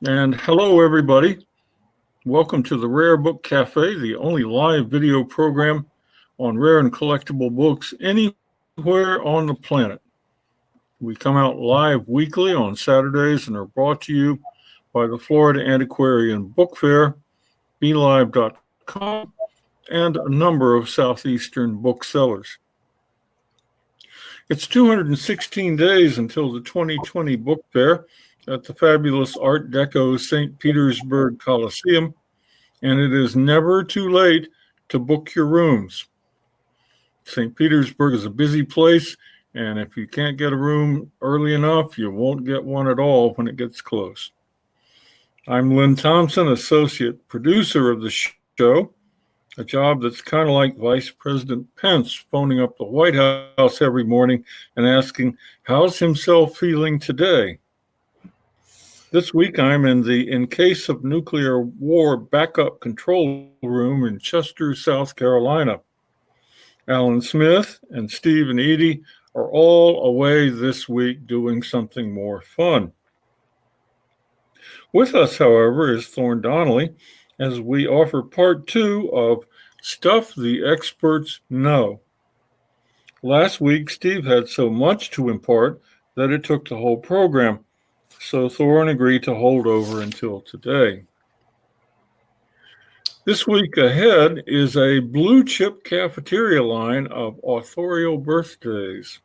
And hello, everybody. Welcome to the Rare Book Cafe, the only live video program on rare and collectible books anywhere on the planet. We come out live weekly on Saturdays and are brought to you by the Florida Antiquarian Book Fair, BeLive.com, and a number of Southeastern booksellers. It's 216 days until the 2020 book fair at the fabulous Art Deco St. Petersburg Coliseum, and it is never too late to book your rooms. St. Petersburg is a busy place, and if you can't get a room early enough, you won't get one at all when it gets close. I'm Lynn Thompson, associate producer of the show, a job that's kind of like Vice President Pence phoning up the White House every morning and asking, how's himself feeling today? This week, I'm in case of nuclear war backup control room in Chester, South Carolina. Alan Smith and Steve and Edie are all away this week doing something more fun. With us, however, is Thorne Donnelly as we offer part 2 of Stuff the Experts Know. Last week, Steve had so much to impart that it took the whole program, so Thorne agreed to hold over until today. This week ahead is a blue chip cafeteria line of authorial birthdays.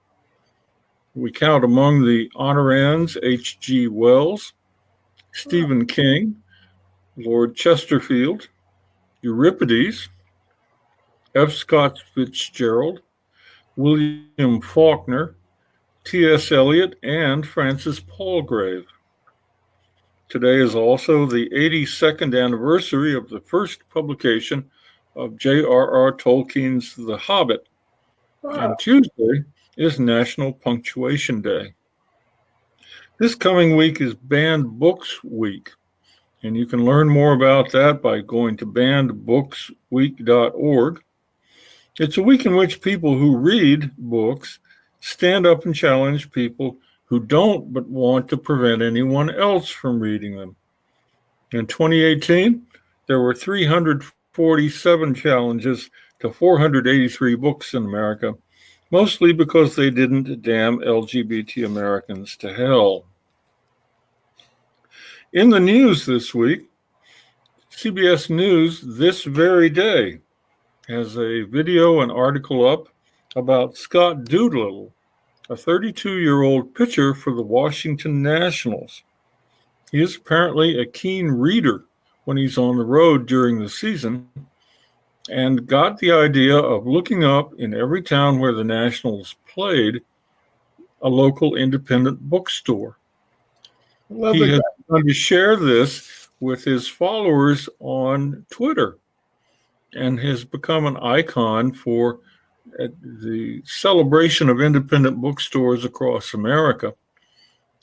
We count among the honorands H.G. Wells, Stephen King, Lord Chesterfield, Euripides, F. Scott Fitzgerald, William Faulkner, T.S. Eliot, and Francis Palgrave. Today is also the 82nd anniversary of the first publication of J.R.R. Tolkien's The Hobbit, and Tuesday is National Punctuation Day. This coming week is Banned Books Week, and you can learn more about that by going to bannedbooksweek.org. It's a week in which people who read books stand up and challenge people who don't but want to prevent anyone else from reading them. In 2018, there were 347 challenges to 483 books in America, mostly because they didn't damn LGBT Americans to hell. In the news this week, CBS News this very day has a video and article up about Scott Doolittle, a 32-year-old pitcher for the Washington Nationals. He is apparently a keen reader when he's on the road during the season and got the idea of looking up in every town where the Nationals played a local independent bookstore. He has begun to share this with his followers on Twitter and has become an icon for the celebration of independent bookstores across America.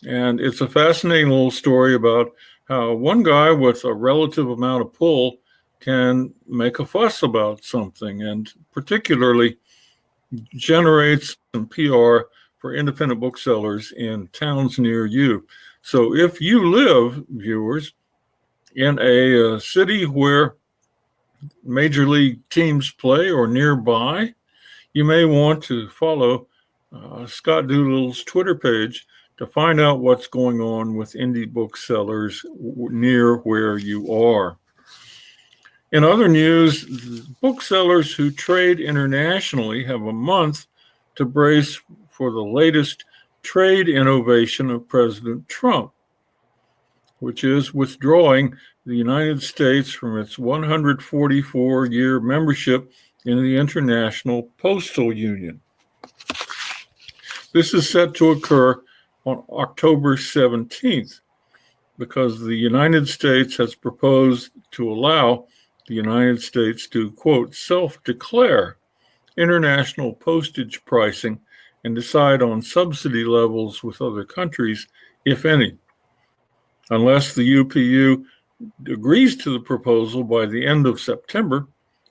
And it's a fascinating little story about how one guy with a relative amount of pull can make a fuss about something and particularly generates some PR for independent booksellers in towns near you. So if you live, viewers, in a city where major league teams play or nearby, you may want to follow Scott Doolittle's Twitter page to find out what's going on with indie booksellers near where you are. In other news, booksellers who trade internationally have a month to brace for the latest trade innovation of President Trump, which is withdrawing the United States from its 144-year membership in the International Postal Union. This is set to occur on October 17th because the United States has proposed to allow the United States to, quote, self-declare international postage pricing and decide on subsidy levels with other countries, if any. Unless the UPU agrees to the proposal by the end of September,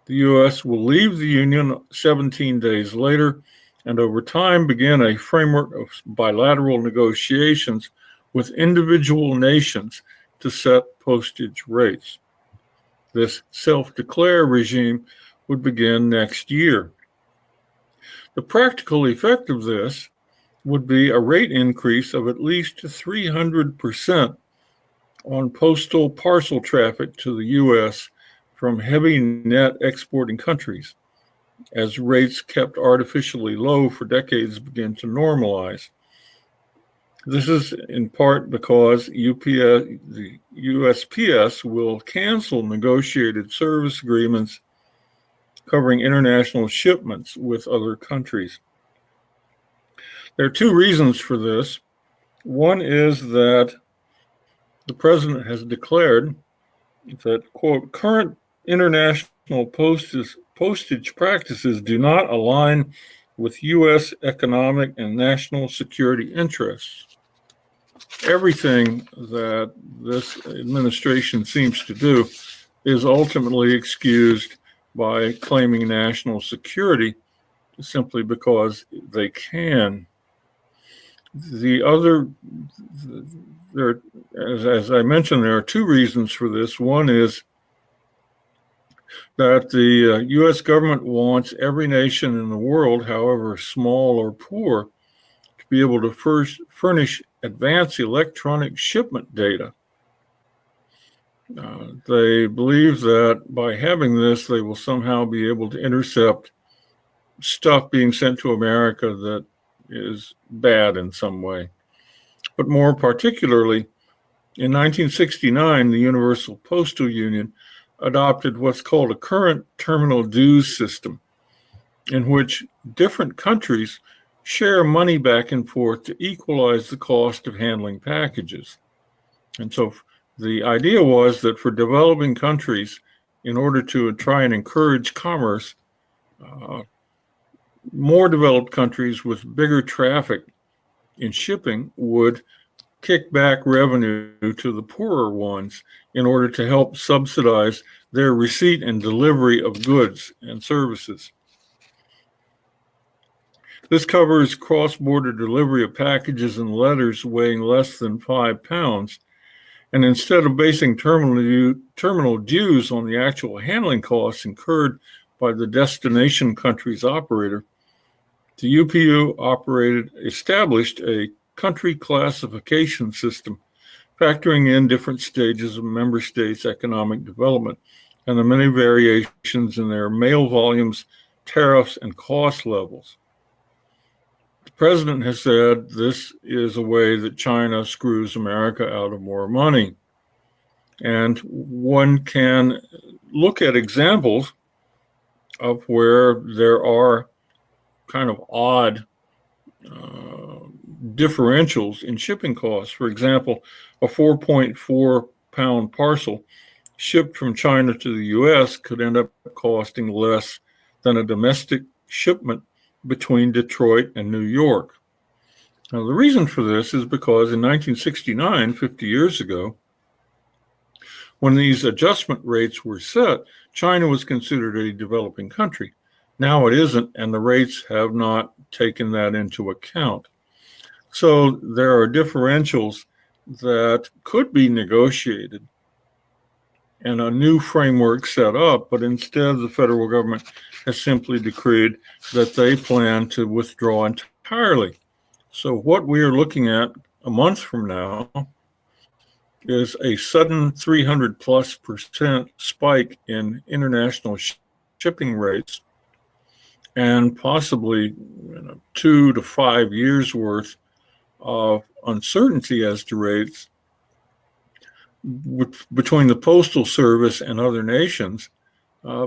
the U.S. will leave the Union 17 days later and over time begin a framework of bilateral negotiations with individual nations to set postage rates. This self-declare regime would begin next year. The practical effect of this would be a rate increase of at least 300% on postal parcel traffic to the U.S. from heavy net exporting countries, as rates kept artificially low for decades begin to normalize. This is in part because the USPS will cancel negotiated service agreements covering international shipments with other countries. There are two reasons for this. One is that the president has declared that, quote, current international postage practices do not align with U.S. economic and national security interests. Everything that this administration seems to do is ultimately excused by claiming national security simply because they can. As I mentioned, there are two reasons for this. One is that the U.S. government wants every nation in the world, however small or poor, to be able to first furnish advanced electronic shipment data. They believe that by having this, they will somehow be able to intercept stuff being sent to America that is bad in some way. But more particularly, in 1969, the Universal Postal Union adopted what's called a current terminal dues system, in which different countries share money back and forth to equalize the cost of handling packages. And so the idea was that for developing countries, in order to try and encourage commerce, more developed countries with bigger traffic in shipping would kick back revenue to the poorer ones in order to help subsidize their receipt and delivery of goods and services. This covers cross-border delivery of packages and letters weighing less than 5 pounds. And instead of basing terminal dues on the actual handling costs incurred by the destination country's operator, the UPU established a country classification system, factoring in different stages of member states' economic development and the many variations in their mail volumes, tariffs, and cost levels. The president has said this is a way that China screws America out of more money. And one can look at examples of where there are kind of odd differentials in shipping costs. For example, a 4.4 pound parcel shipped from China to the US could end up costing less than a domestic shipment between Detroit and New York. Now, the reason for this is because in 1969, 50 years ago, when these adjustment rates were set, China was considered a developing country. Now it isn't, and the rates have not taken that into account. So there are differentials that could be negotiated and a new framework set up, but instead the federal government has simply decreed that they plan to withdraw entirely. So what we are looking at a month from now is a sudden 300+% spike in international shipping rates and possibly 2 to 5 years worth of uncertainty as to rates between the Postal Service and other nations,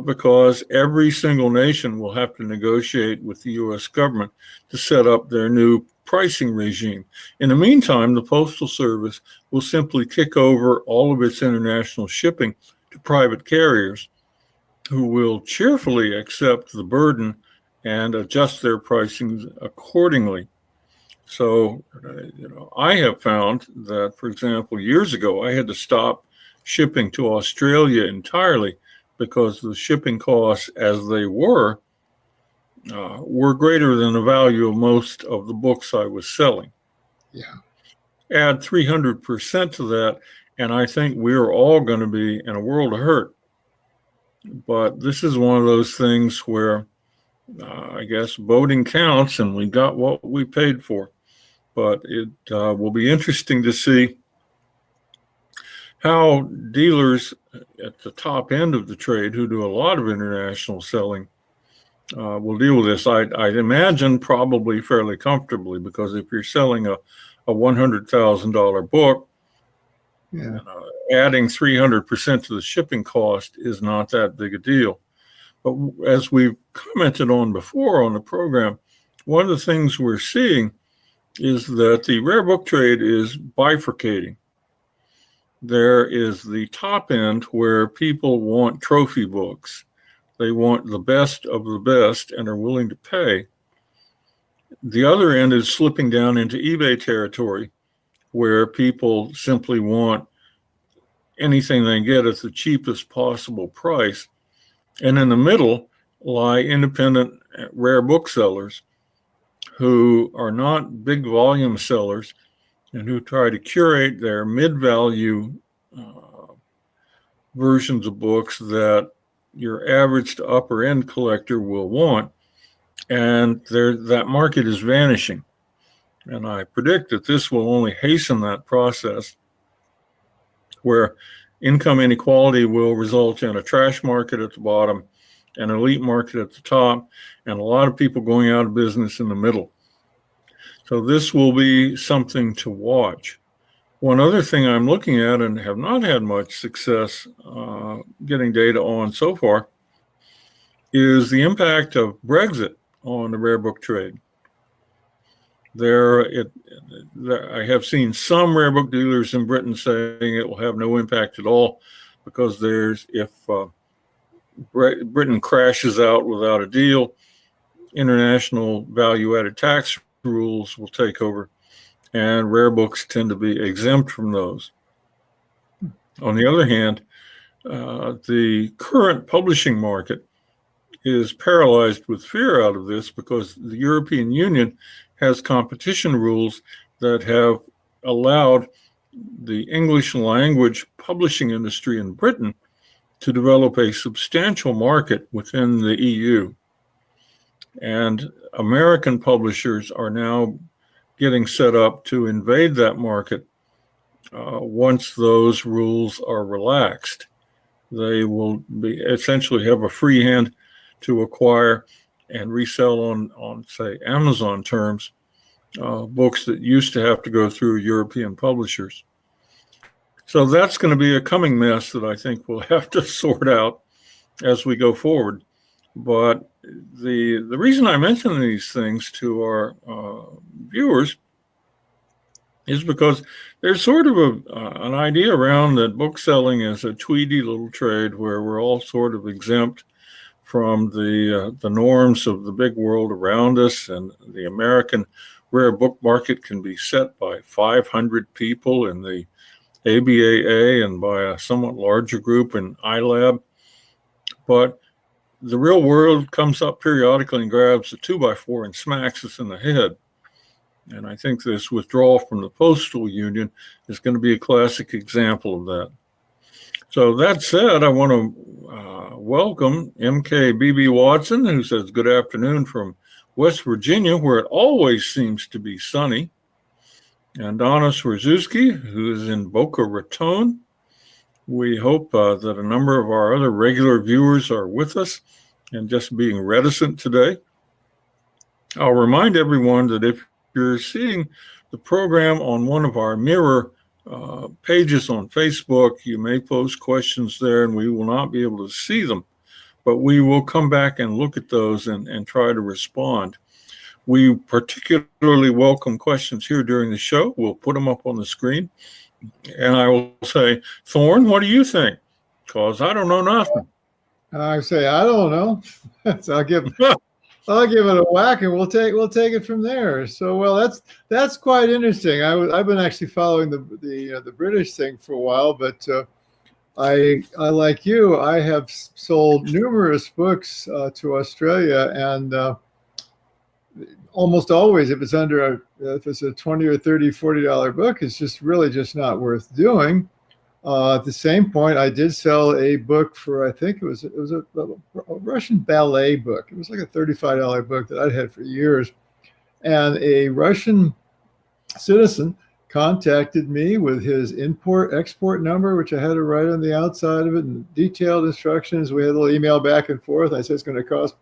because every single nation will have to negotiate with the U.S. government to set up their new pricing regime. In the meantime, the Postal Service will simply kick over all of its international shipping to private carriers who will cheerfully accept the burden and adjust their pricing accordingly. So, I have found that, for example, years ago, I had to stop shipping to Australia entirely because the shipping costs as they were greater than the value of most of the books I was selling. Yeah. Add 300% to that, And I think we're all going to be in a world of hurt. But this is one of those things where I guess voting counts, and we got what we paid for. But it will be interesting to see how dealers at the top end of the trade, who do a lot of international selling, will deal with this. I'd imagine probably fairly comfortably, because if you're selling a $100,000 book, Yeah. adding 300% to the shipping cost is not that big a deal. But as we've commented on before on the program, one of the things we're seeing is that the rare book trade is bifurcating. There is the top end where people want trophy books. They want the best of the best and are willing to pay. The other end is slipping down into eBay territory, where people simply want anything they get at the cheapest possible price. And in the middle lie independent rare booksellers who are not big volume sellers and who try to curate their mid-value versions of books that your average to upper end collector will want. And that market is vanishing. And I predict that this will only hasten that process, where income inequality will result in a trash market at the bottom, an elite market at the top, and a lot of people going out of business in the middle. So this will be something to watch. One other thing I'm looking at and have not had much success getting data on so far is the impact of Brexit on the rare book trade. I have seen some rare book dealers in Britain saying it will have no impact at all, because if Britain crashes out without a deal, international value-added tax rules will take over, and rare books tend to be exempt from those. On the other hand, the current publishing market is paralyzed with fear out of this, because the European Union has competition rules that have allowed the English language publishing industry in Britain to develop a substantial market within the EU. And American publishers are now getting set up to invade that market once those rules are relaxed. They will essentially have a free hand to acquire and resell on say, Amazon terms, books that used to have to go through European publishers. So that's going to be a coming mess that I think we'll have to sort out as we go forward. But the reason I mention these things to our viewers is because there's sort of an idea around that book selling is a tweedy little trade where we're all sort of exempt from the norms of the big world around us, and the American rare book market can be set by 500 people in the ABAA and by a somewhat larger group in iLab. But the real world comes up periodically and grabs a 2x4 and smacks us in the head. And I think this withdrawal from the postal union is going to be a classic example of that. So that said, I want to welcome MKBB Watson, who says good afternoon from West Virginia, where it always seems to be sunny. And Donna Swarzewski, who is in Boca Raton. We hope that a number of our other regular viewers are with us and just being reticent today. I'll remind everyone that if you're seeing the program on one of our mirror pages on Facebook, you may post questions there and we will not be able to see them, but we will come back and look at those and try to respond. We particularly welcome questions here during the show. We'll put them up on the screen. And I will say, Thorne, what do you think? Because I don't know nothing. I say, I don't know. So I'll give it a whack, and we'll take it from there. So, well, that's quite interesting. I've been actually following the British thing for a while, but I like you, I have sold numerous books to Australia, and almost always, if it's a $20 or $30, $40 book, it's just really just not worth doing. At the same point, I did sell a book for, I think it was a Russian ballet book. It was like a $35 book that I'd had for years. And a Russian citizen contacted me with his import export number, which I had to write on the outside of it, and detailed instructions. We had a little email back and forth. I said it's going to cost,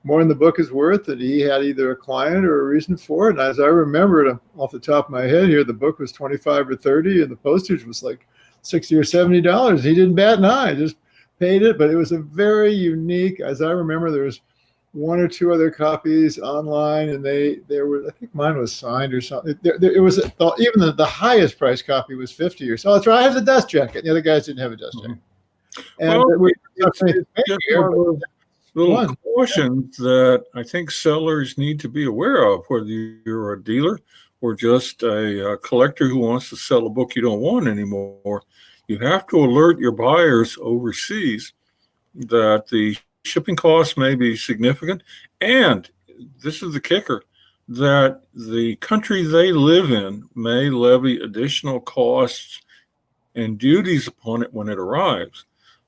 more than the book is worth. And he had either a client or a reason for it. And as I remember it off the top of my head here, the book was 25 or 30, and the postage was like $60 or $70. He didn't bat an eye, just paid it. But it was a very unique, as I remember, there was one or two other copies online, and there were, I think mine was signed or something. It was even the highest price copy was 50 or so. That's right. I have the dust jacket. The other guys didn't have a dust jacket. And it's little cautions that I think sellers need to be aware of, whether you're a dealer or just a collector who wants to sell a book you don't want anymore. You have to alert your buyers overseas that the shipping costs may be significant, and this is the kicker, that the country they live in may levy additional costs and duties upon it when it arrives.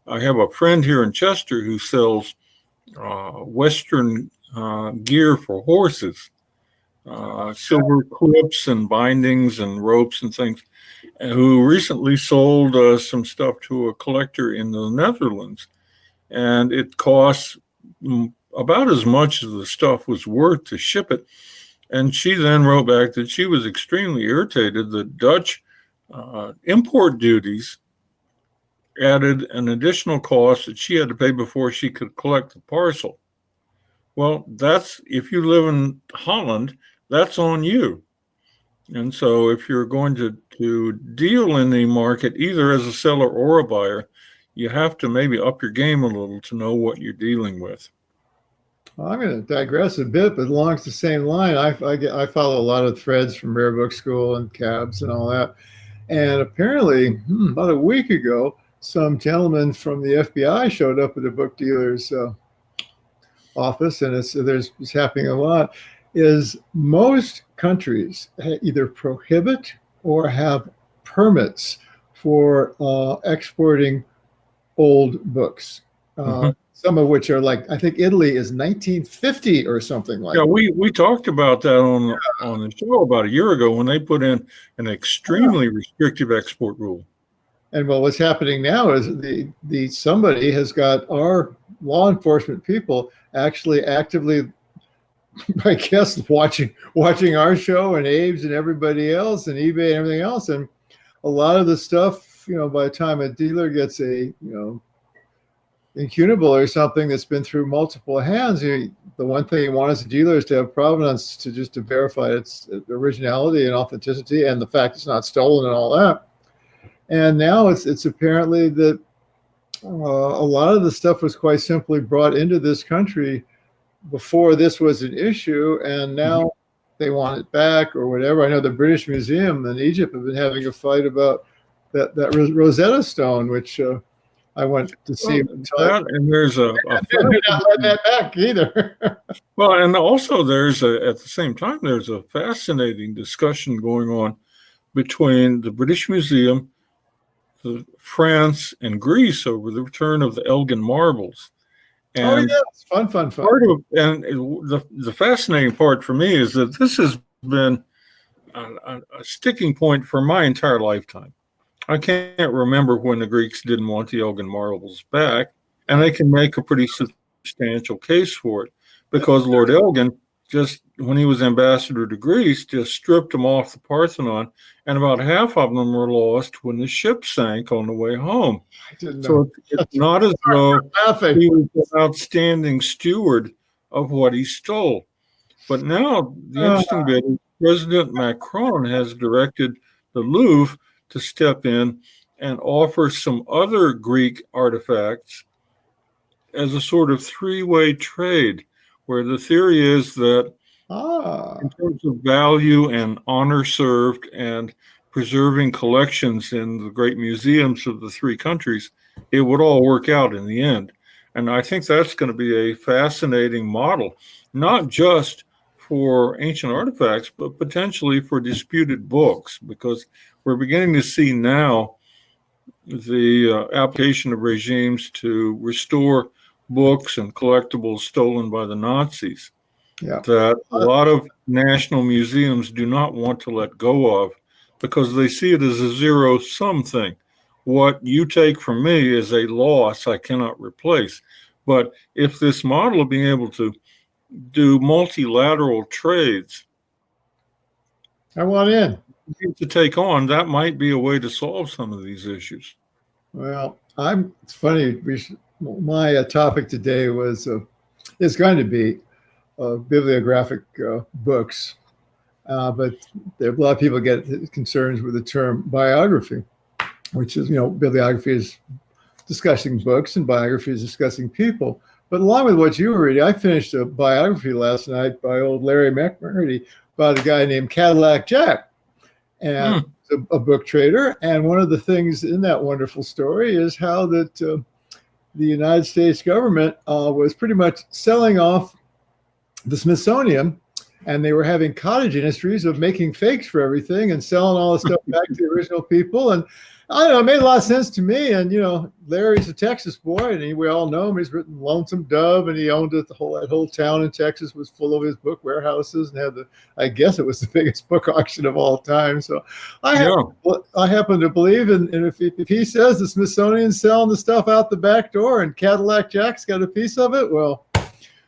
I have a friend here in Chester who sells Western gear for horses, silver clips and bindings and ropes and things, who recently sold some stuff to a collector in the Netherlands. And it costs about as much as the stuff was worth to ship it. And she then wrote back that she was extremely irritated that Dutch import duties added an additional cost that she had to pay before she could collect the parcel. Well, that's, if you live in Holland, that's on you. And so if you're going to deal in the market, either as a seller or a buyer, you have to maybe up your game a little to know what you're dealing with. Well, I'm going to digress a bit, but along the same line, I follow a lot of threads from Rare Book School and cabs and all that. And apparently, about a week ago, some gentleman from the FBI showed up at a book dealer's office, and it's happening a lot. Is most countries either prohibit or have permits for exporting old books. Some of which are like, I think Italy is 1950 or something like that. Yeah, we talked about that on the show about a year ago when they put in an extremely restrictive export rule. And well, what's happening now is somebody has got our law enforcement people actually actively, I guess, watching our show and Abe's and everybody else and eBay and everything else. And a lot of the stuff, by the time a dealer gets a, incunable or something that's been through multiple hands, the one thing you want as a dealer is to have provenance to verify its originality and authenticity and the fact it's not stolen and all that. And now it's apparently that a lot of the stuff was quite simply brought into this country before this was an issue, and now they want it back or whatever. I know the British Museum in Egypt have been having a fight about that Rosetta Stone, which I went to see. And there's a they're not letting that back either. Well, and also at the same time, there's a fascinating discussion going on between the British Museum, France, and Greece over the return of the Elgin marbles. And it's fun. The fascinating part for me is that this has been a sticking point for my entire lifetime. I can't remember when the Greeks didn't want the Elgin marbles back, and they can make a pretty substantial case for it because Lord Elgin, just when he was ambassador to Greece, just stripped them off the Parthenon, and about half of them were lost when the ship sank on the way home. So it's not as though he was an outstanding steward of what he stole. But now the interesting bit is President Macron has directed the Louvre to step in and offer some other Greek artifacts as a sort of three-way trade, where the theory is that in terms of value and honor served and preserving collections in the great museums of the three countries, it would all work out in the end. And I think that's going to be a fascinating model, not just for ancient artifacts, but potentially for disputed books, because we're beginning to see now the application of regimes to restore books and collectibles stolen by the Nazis Yeah. that a lot of national museums do not want to let go of because they see it as a zero-sum thing. What you take from me is a loss I cannot replace. But if this model of being able to do multilateral trades I want in. to take on, that might be a way to solve some of these issues. Well, it's funny. My topic today is going to be bibliographic books, but there are a lot of people get concerns with the term biography, which is, bibliography is discussing books and biography is discussing people. But along with what you were reading, I finished a biography last night by old Larry McMurdy about a guy named Cadillac Jack, and a book trader. And one of the things in that wonderful story is how that the United States government was pretty much selling off the Smithsonian, and they were having cottage industries of making fakes for everything and selling all the stuff back to the original people. And I don't know, it made a lot of sense to me. And, Larry's a Texas boy, and we all know him. He's written Lonesome Dove, and he owned it. That whole town in Texas was full of his book warehouses, and I guess it was the biggest book auction of all time. So I happen to believe, and if he says the Smithsonian's selling the stuff out the back door and Cadillac Jack's got a piece of it, well,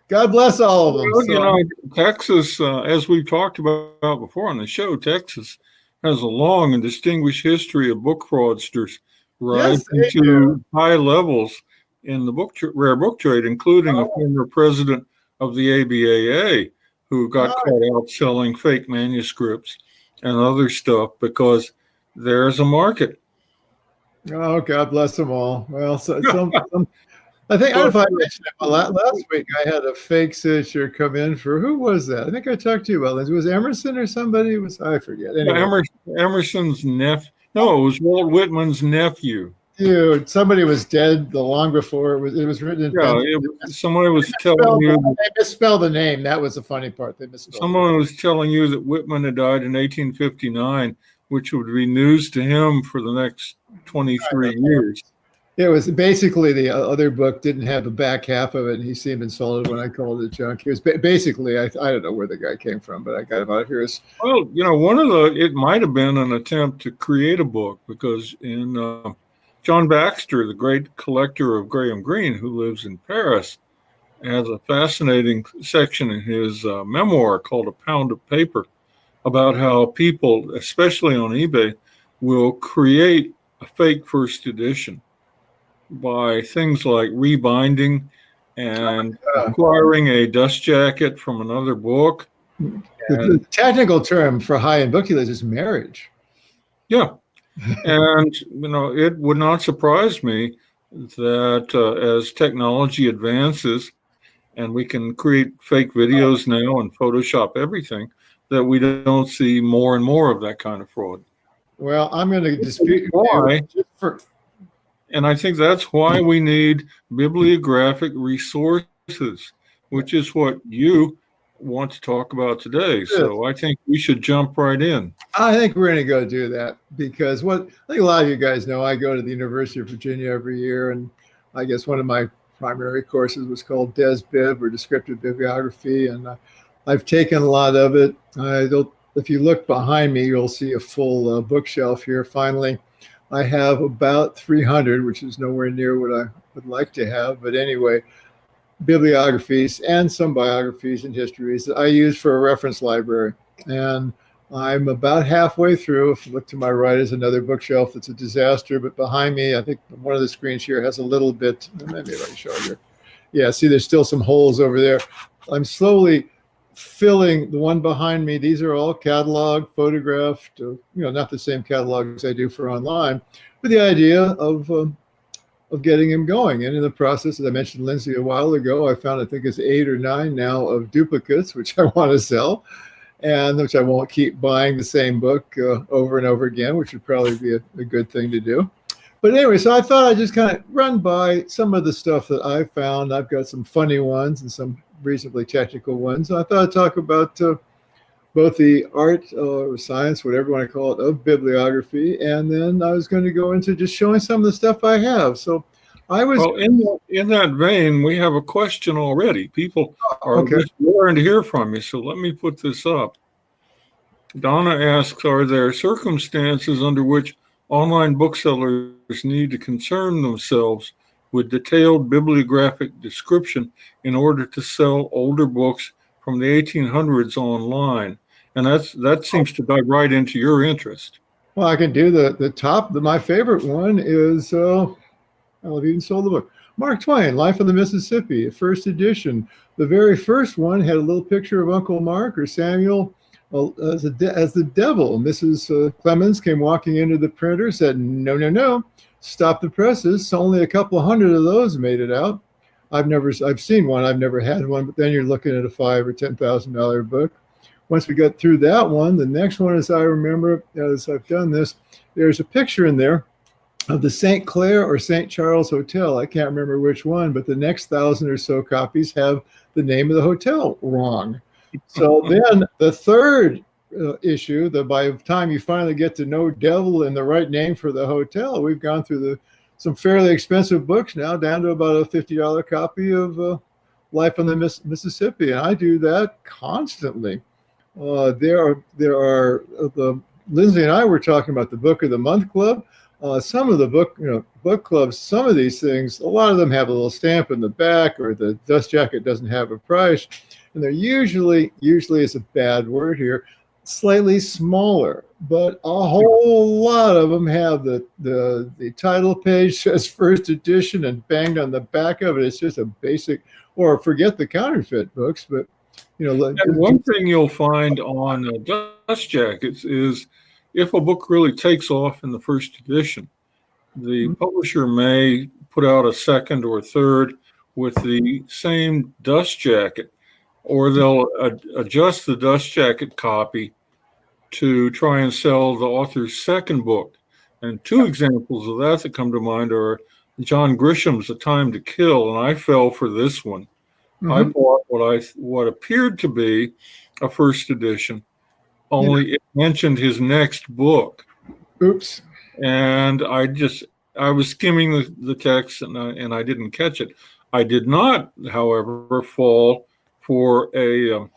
God bless all of them. Well, Texas, as we've talked about before on the show, Texas has a long and distinguished history of book fraudsters rising to high levels in the rare book trade, including a former president of the ABAA who got caught out selling fake manuscripts and other stuff because there's a market. Oh, God bless them all. Well, I think if I mentioned it last week, I had a fake signature come in for, who was that? I think I talked to you about this. Was Emerson or somebody? I forget. Anyway. Emerson's nephew. No, it was Walt Whitman's nephew. Dude, somebody was dead long before it was written. Somebody was telling you. They misspelled the name. That was the funny part. They misspelled. Someone was telling you that Whitman had died in 1859, which would be news to him for the next 23 years. It was basically the other book didn't have the back half of it, and he seemed insulted when I called it junk. He was basically, I don't know where the guy came from, but I got him out here. Well, it might have been an attempt to create a book because in John Baxter, the great collector of Graham Greene, who lives in Paris, has a fascinating section in his memoir called A Pound of Paper about how people, especially on eBay, will create a fake first edition by things like rebinding and acquiring a dust jacket from another book. The technical term for high-end book dealers is marriage. Yeah. And, it would not surprise me that as technology advances and we can create fake videos now and Photoshop everything, that we don't see more and more of that kind of fraud. Well, I'm going to dispute why. And I think that's why we need bibliographic resources, which is what you want to talk about today. So I think we should jump right in. I think we're going to go do that because I think a lot of you guys know, I go to the University of Virginia every year, and I guess one of my primary courses was called Des Bib, or Descriptive Bibliography, and I've taken a lot of it. If you look behind me, you'll see a full bookshelf here. Finally, I have about 300, which is nowhere near what I would like to have. But anyway, bibliographies and some biographies and histories that I use for a reference library. And I'm about halfway through. If you look to my right is another bookshelf that's a disaster. But behind me, I think one of the screens here has a little bit. Maybe I can show you. Yeah, see, there's still some holes over there. I'm slowly filling the one behind me. These are all catalog, photographed, not the same catalogs I do for online, but the idea of getting him going. And in the process, as I mentioned Lindsay a while ago, I found, I think it's 8 or 9 now of duplicates, which I want to sell, and which I won't keep buying the same book over and over again, which would probably be a good thing to do. But anyway, so I thought I'd just kind of run by some of the stuff that I found. I've got some funny ones and some reasonably technical ones. I thought I'd talk about both the art or science, whatever you want to call it, of bibliography, and then I was going to go into just showing some of the stuff I have. So I was Well, in that vein, we have a question already. People are okay. just raring to hear from you, so let me put this up. Donna asks, are there circumstances under which online booksellers need to concern themselves with detailed bibliographic description in order to sell older books from the 1800s online? And that seems to dive right into your interest. Well, I can do the top. My favorite one is I've even sold the book. Mark Twain, Life of the Mississippi, first edition. The very first one had a little picture of Uncle Mark or Samuel as the devil. Mrs. Clemens came walking into the printer, said, "No, no, no, stop the presses." So only a couple of hundred of those made it out. I've seen one. I've never had one. But then you're looking at a $5,000 or $10,000 book. Once we got through that one, the next one, as I remember, as I've done this, there's a picture in there of the St. Clair or St. Charles Hotel. I can't remember which one, but the next 1,000 or so copies have the name of the hotel wrong. So then the third issue, by the time you finally get to know Devil and the right name for the hotel, we've gone through some fairly expensive books now, down to about a $50 copy of Life on the Mississippi. And I do that constantly. There are Lindsay and I were talking about the Book of the Month Club. Some of the book clubs, some of these things, a lot of them have a little stamp in the back, or the dust jacket doesn't have a price, and they're usually is a bad word here, slightly smaller. But a whole lot of them have the title page says first edition and banged on the back of it. It's just a basic, or forget the counterfeit books, but And one thing you'll find on dust jackets is if a book really takes off in the first edition, the publisher may put out a second or third with the same dust jacket, or they'll adjust the dust jacket copy to try and sell the author's second book. And two examples of that come to mind are John Grisham's A Time to Kill, and I fell for this one. I bought what appeared to be a first edition, only it mentioned his next book. Oops. And I was skimming the text and I didn't catch it. I did not, however, fall for a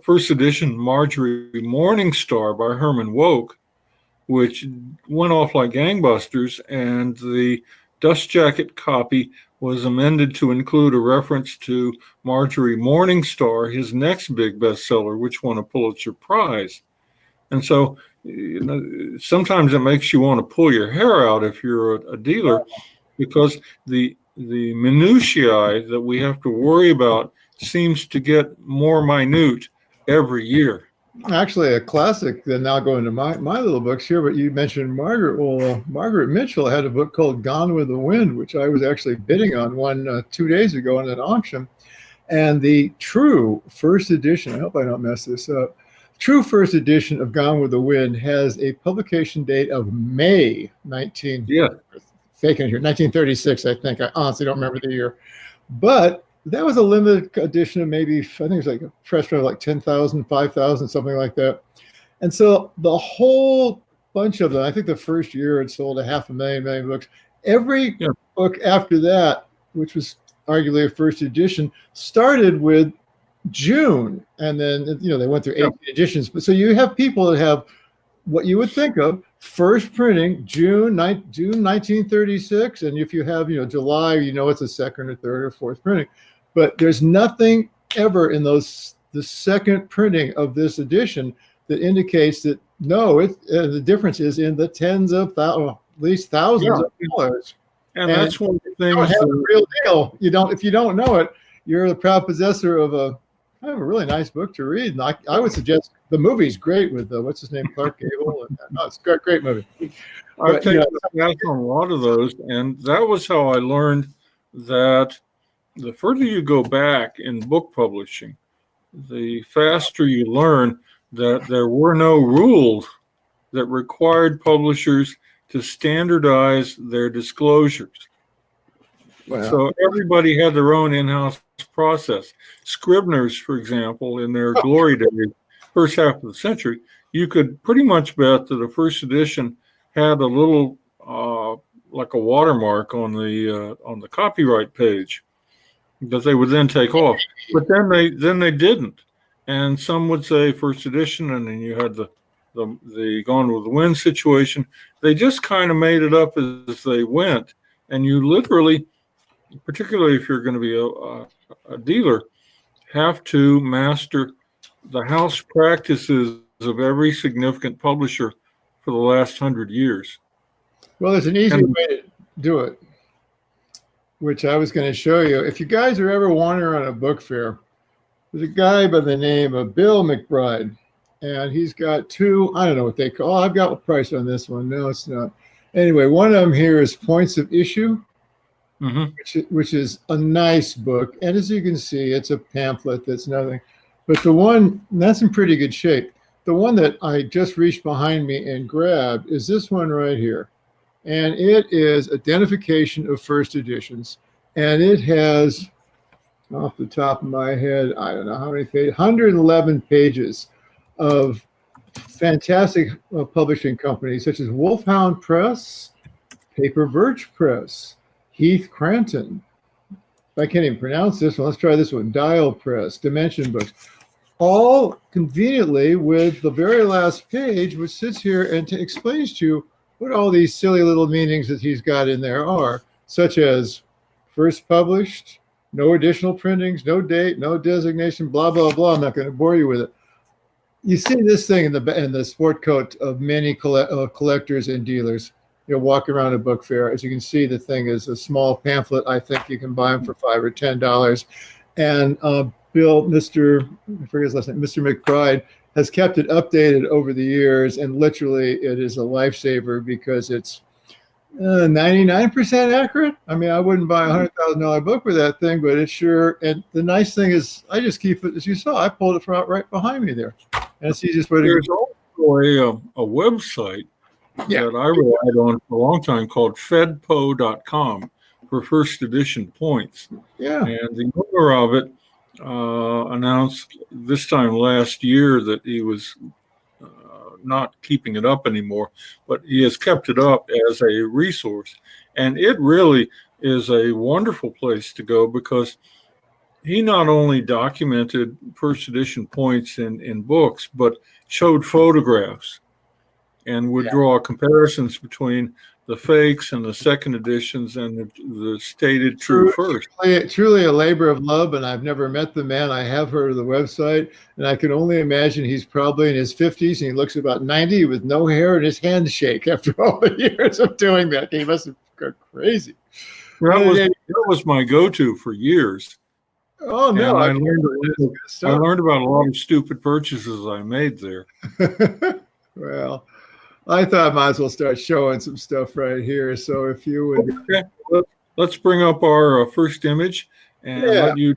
first edition Marjorie Morningstar by Herman Wouk, which went off like gangbusters, and the dust jacket copy was amended to include a reference to Marjorie Morningstar, his next big bestseller, which won a Pulitzer Prize. And so sometimes it makes you want to pull your hair out if you're a dealer, because the minutiae that we have to worry about seems to get more minute every year. Actually, a classic. Then now going to my little books here, but you mentioned Margaret. Well, Margaret Mitchell had a book called Gone with the Wind, which I was actually bidding on one 2 days ago in an auction. And the true first edition, I hope I don't mess this up, true first edition of Gone with the Wind has a publication date of May 1936, I think. I honestly don't remember the year. But that was a limited edition of maybe, I think it was like a press run of like 10,000, 5,000, something like that. And so the whole bunch of them, I think the first year it sold 500,000 books. Every book after that, which was arguably a first edition, started with June. And then, they went through 18 editions. But so you have people that have what you would think of first printing June 1936. And if you have, July, it's a second or third or fourth printing. But there's nothing ever in the second printing of this edition that indicates that the difference is in the tens of thousands, at least thousands of dollars. And that's one of the things. You don't have a real deal. If you don't know it, you're the proud possessor of a really nice book to read. And I would suggest the movie's great with what's his name, Clark Gable. It's a great movie. I've taken on a lot of those, and that was how I learned that the further you go back in book publishing, the faster you learn that there were no rules that required publishers to standardize their disclosures. Wow. So everybody had their own in-house process. Scribners, for example, in their glory days, first half of the century, you could pretty much bet that the first edition had a little like a watermark on the copyright page that they would then take off. But then they didn't, and some would say first edition, and then you had the Gone with the Wind situation. They just kind of made it up as they went, and you literally, particularly if you're going to be a dealer, have to master the house practices of every significant publisher for the last 100 years. Well, there's an easy way to do it, which I was going to show you. If you guys are ever wandering around a book fair, there's a guy by the name of Bill McBride, and he's got two, I don't know what they call, I've got a price on this one. No, it's not. Anyway, one of them here is Points of Issue, which is a nice book. And as you can see, it's a pamphlet that's nothing. But the one, that's in pretty good shape. The one that I just reached behind me and grabbed is this one right here. And it is Identification of First Editions. And it has, off the top of my head, I don't know how many pages, 111 pages of fantastic publishing companies such as Wolfhound Press, Paper Birch Press, Heath Cranton. I can't even pronounce this one. Let's try this one. Dial Press, Dimension Books. All conveniently with the very last page, which sits here and explains to you what all these silly little meanings that he's got in there are, such as first published, no additional printings, no date, no designation, blah, blah, blah. I'm not going to bore you with it. You see this thing in the sport coat of many collectors and dealers. You know, walk around a book fair. As you can see, the thing is a small pamphlet. I think you can buy them for $5 or $10. And I forget his last name, Mr. McBride, has kept it updated over the years, and literally it is a lifesaver because it's 99% accurate. I mean, I wouldn't buy a $100,000 book with that thing, but it's sure. And the nice thing is, I just keep it, as you saw, I pulled it from out right behind me there. And it's easiest way to. There's also a website that I relied on for a long time called fedpo.com for first edition points. Yeah. And the owner of it announced this time last year that he was not keeping it up anymore, but he has kept it up as a resource. And it really is a wonderful place to go because he not only documented first edition points in books, but showed photographs and would draw comparisons between the fakes and the second editions and the stated true first. Truly a labor of love, and I've never met the man. I have heard of the website, and I can only imagine he's probably in his 50s, and he looks about 90 with no hair and his hands shake after all the years of doing that. He must have gone crazy. That was my go-to for years. Oh, no. I learned about a lot of stupid purchases I made there. Well, I thought I might as well start showing some stuff right here. So if you would. Okay. Let's bring up our first image and let you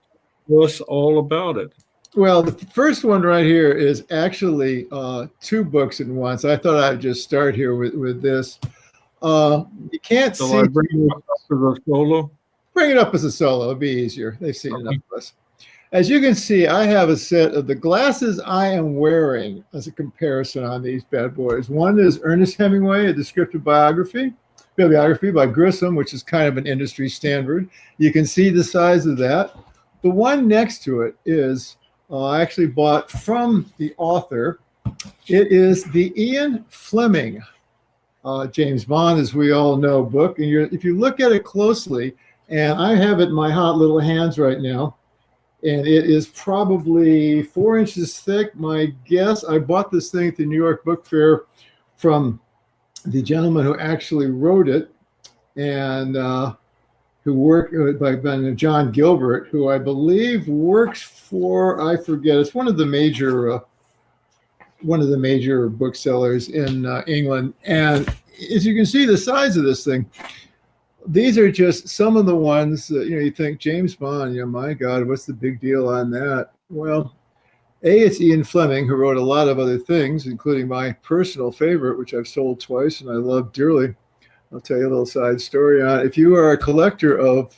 tell us all about it. Well, the first one right here is actually two books in one. So I thought I'd just start here with this. You can't see. I bring it up as a solo? Bring it up as a solo. It'll be easier. They've seen enough of us. As you can see, I have a set of the glasses I am wearing as a comparison on these bad boys. One is Ernest Hemingway, a descriptive bibliography by Grissom, which is kind of an industry standard. You can see the size of that. The one next to it is I actually bought from the author. It is the Ian Fleming James Bond, as we all know, book. And if you look at it closely, and I have it in my hot little hands right now, and it is probably 4 inches thick. My guess, I bought this thing at the New York Book Fair from the gentleman who actually wrote it, and who worked by John Gilbert, who I believe works for, I forget, it's one of the major booksellers in England. And as you can see, the size of this thing. These are just some of the ones that, you think James Bond, my God, what's the big deal on that? Well, it's Ian Fleming, who wrote a lot of other things, including my personal favorite, which I've sold twice and I love dearly. I'll tell you a little side story on it. If you are a collector of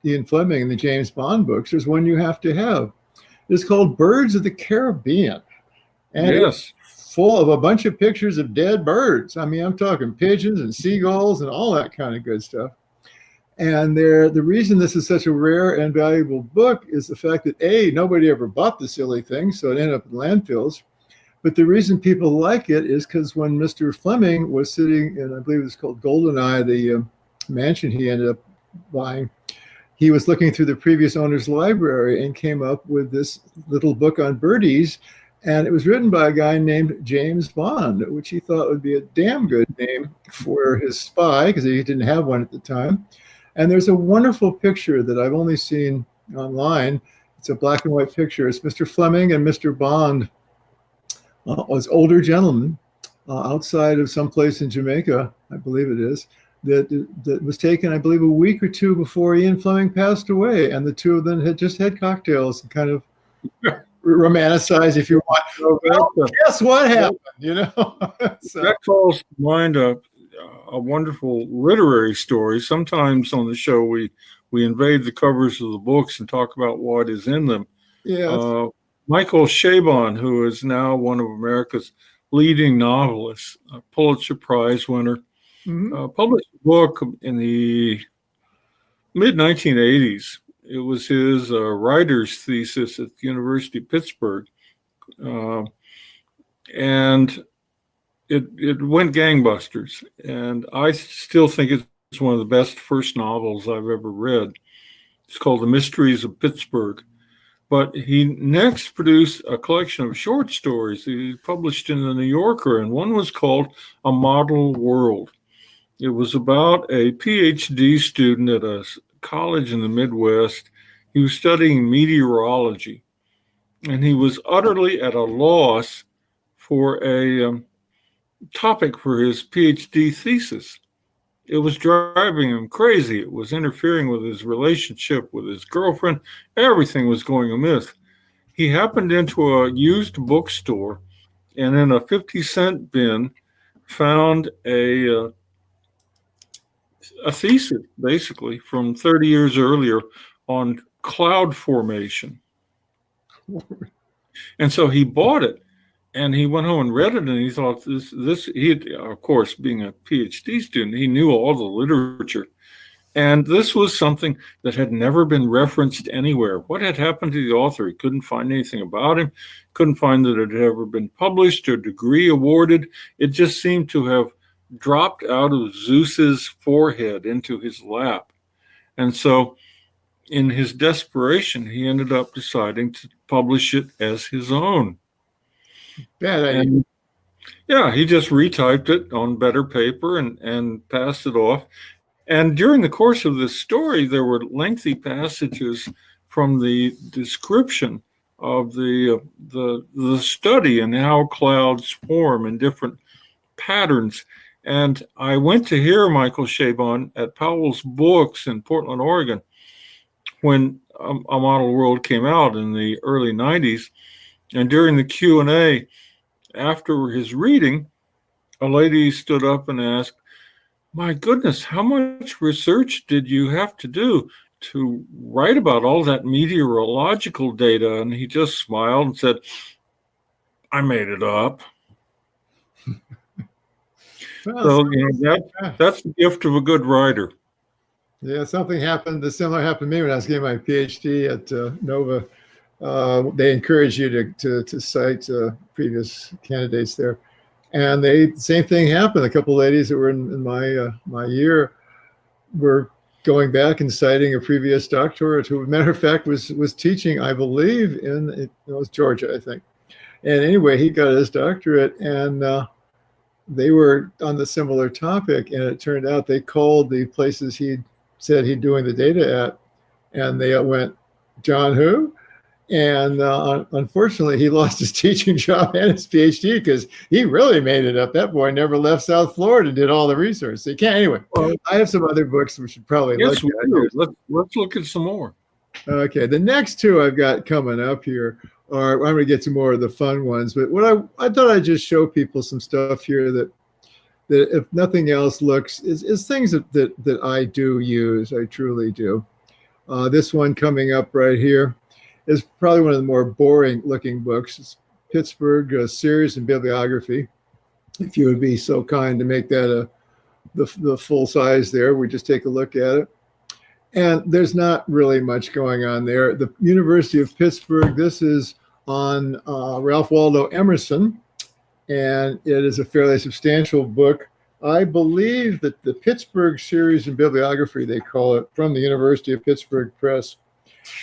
Ian Fleming and the James Bond books, there's one you have to have. It's called Birds of the Caribbean. and it was Yes. full of a bunch of pictures of dead birds. I mean, I'm talking pigeons and seagulls and all that kind of good stuff. And the reason this is such a rare and valuable book is the fact that nobody ever bought the silly thing, so it ended up in landfills. But the reason people like it is because when Mr. Fleming was sitting in, I believe it was called Goldeneye, the mansion he ended up buying, he was looking through the previous owner's library and came up with this little book on birdies. And it was written by a guy named James Bond, which he thought would be a damn good name for his spy because he didn't have one at the time. And there's a wonderful picture that I've only seen online. It's a black and white picture. It's Mr. Fleming and Mr. Bond as older gentlemen outside of some place in Jamaica, I believe it is, that was taken, I believe, a week or two before Ian Fleming passed away. And the two of them had just had cocktails and kind of romanticize, if you want. Well, guess what happened, So. That calls to mind a wonderful literary story. Sometimes on the show we invade the covers of the books and talk about what is in them. Yeah. Michael Chabon, who is now one of America's leading novelists, a Pulitzer Prize winner, published a book in the mid-1980s. It was his writer's thesis at the University of Pittsburgh. And it went gangbusters. And I still think it's one of the best first novels I've ever read. It's called The Mysteries of Pittsburgh. But he next produced a collection of short stories he published in the New Yorker, and one was called A Model World. It was about a PhD student at a college in the Midwest. He was studying meteorology, and he was utterly at a loss for a topic for his PhD thesis. It was driving him crazy. It was interfering with his relationship with his girlfriend. Everything was going amiss. He happened into a used bookstore and in a 50-cent bin found a thesis, basically, from 30 years earlier on cloud formation. And so he bought it. And he went home and read it, and he thought he, of course, being a PhD student, he knew all the literature. And this was something that had never been referenced anywhere. What had happened to the author? He couldn't find anything about him, couldn't find that it had ever been published or degree awarded. It just seemed to have dropped out of Zeus's forehead into his lap. And so in his desperation, he ended up deciding to publish it as his own. Bad idea. Yeah, he just retyped it on better paper and passed it off. And during the course of this story, there were lengthy passages from the description of the study and how clouds form in different patterns. And I went to hear Michael Chabon at Powell's Books in Portland, Oregon, when A Model World came out in the early 90s. And during the Q&A, after his reading, a lady stood up and asked, "My goodness, how much research did you have to do to write about all that meteorological data?" And he just smiled and said, "I made it up." Well, so that's the gift of a good writer. Yeah, something happened. Similar happened to me when I was getting my PhD at Nova. They encourage you to cite previous candidates there, and the same thing happened. A couple of ladies that were in my year were going back and citing a previous doctorate who, matter of fact, was teaching, I believe, it was Georgia, I think. And anyway, he got his doctorate, and they were on the similar topic, and it turned out they called the places he said he'd doing the data at, and they went, "John who?" And unfortunately, he lost his teaching job and his PhD because he really made it up. That boy never left South Florida and did all the research. So you can't. Anyway, I have some other books we should probably look at. Let's look at some more. Okay, the next two I've got coming up here are, I'm going to get to more of the fun ones. But what I thought I'd just show people some stuff here that if nothing else is things that I do use. I truly do. This one coming up right here is probably one of the more boring looking books. It's Pittsburgh series and bibliography. If you would be so kind to make that the full size there, we just take a look at it. And there's not really much going on there. The University of Pittsburgh, this is on Ralph Waldo Emerson, and it is a fairly substantial book. I believe that the Pittsburgh series and bibliography, they call it, from the University of Pittsburgh Press,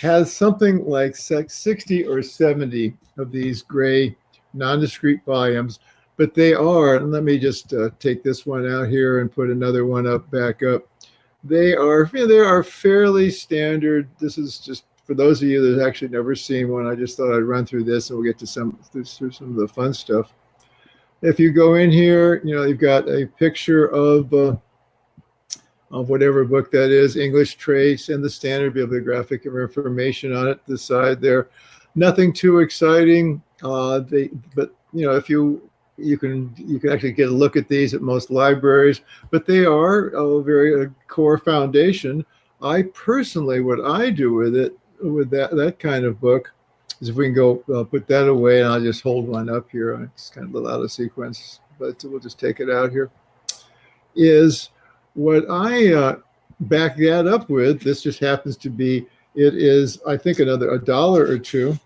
has something like 60 or 70 of these gray nondiscrete volumes. But they are, and let me just take this one out here and put another one back up. They are fairly standard. This is just for those of you that have actually never seen one. I just thought I'd run through this, and we'll get to through some of the fun stuff. If you go in here, you've got a picture of whatever book that is, English Trace, and the standard bibliographic information on it. The side there, nothing too exciting. But if you can actually get a look at these at most libraries, but they are a very core foundation. I personally, what I do with that kind of book is, if we can go put that away, and I'll just hold one up here. It's kind of a little out of sequence, but we'll just take it out here. Is what I back that up with. This just happens to be, it is, I think, another $1 or $2.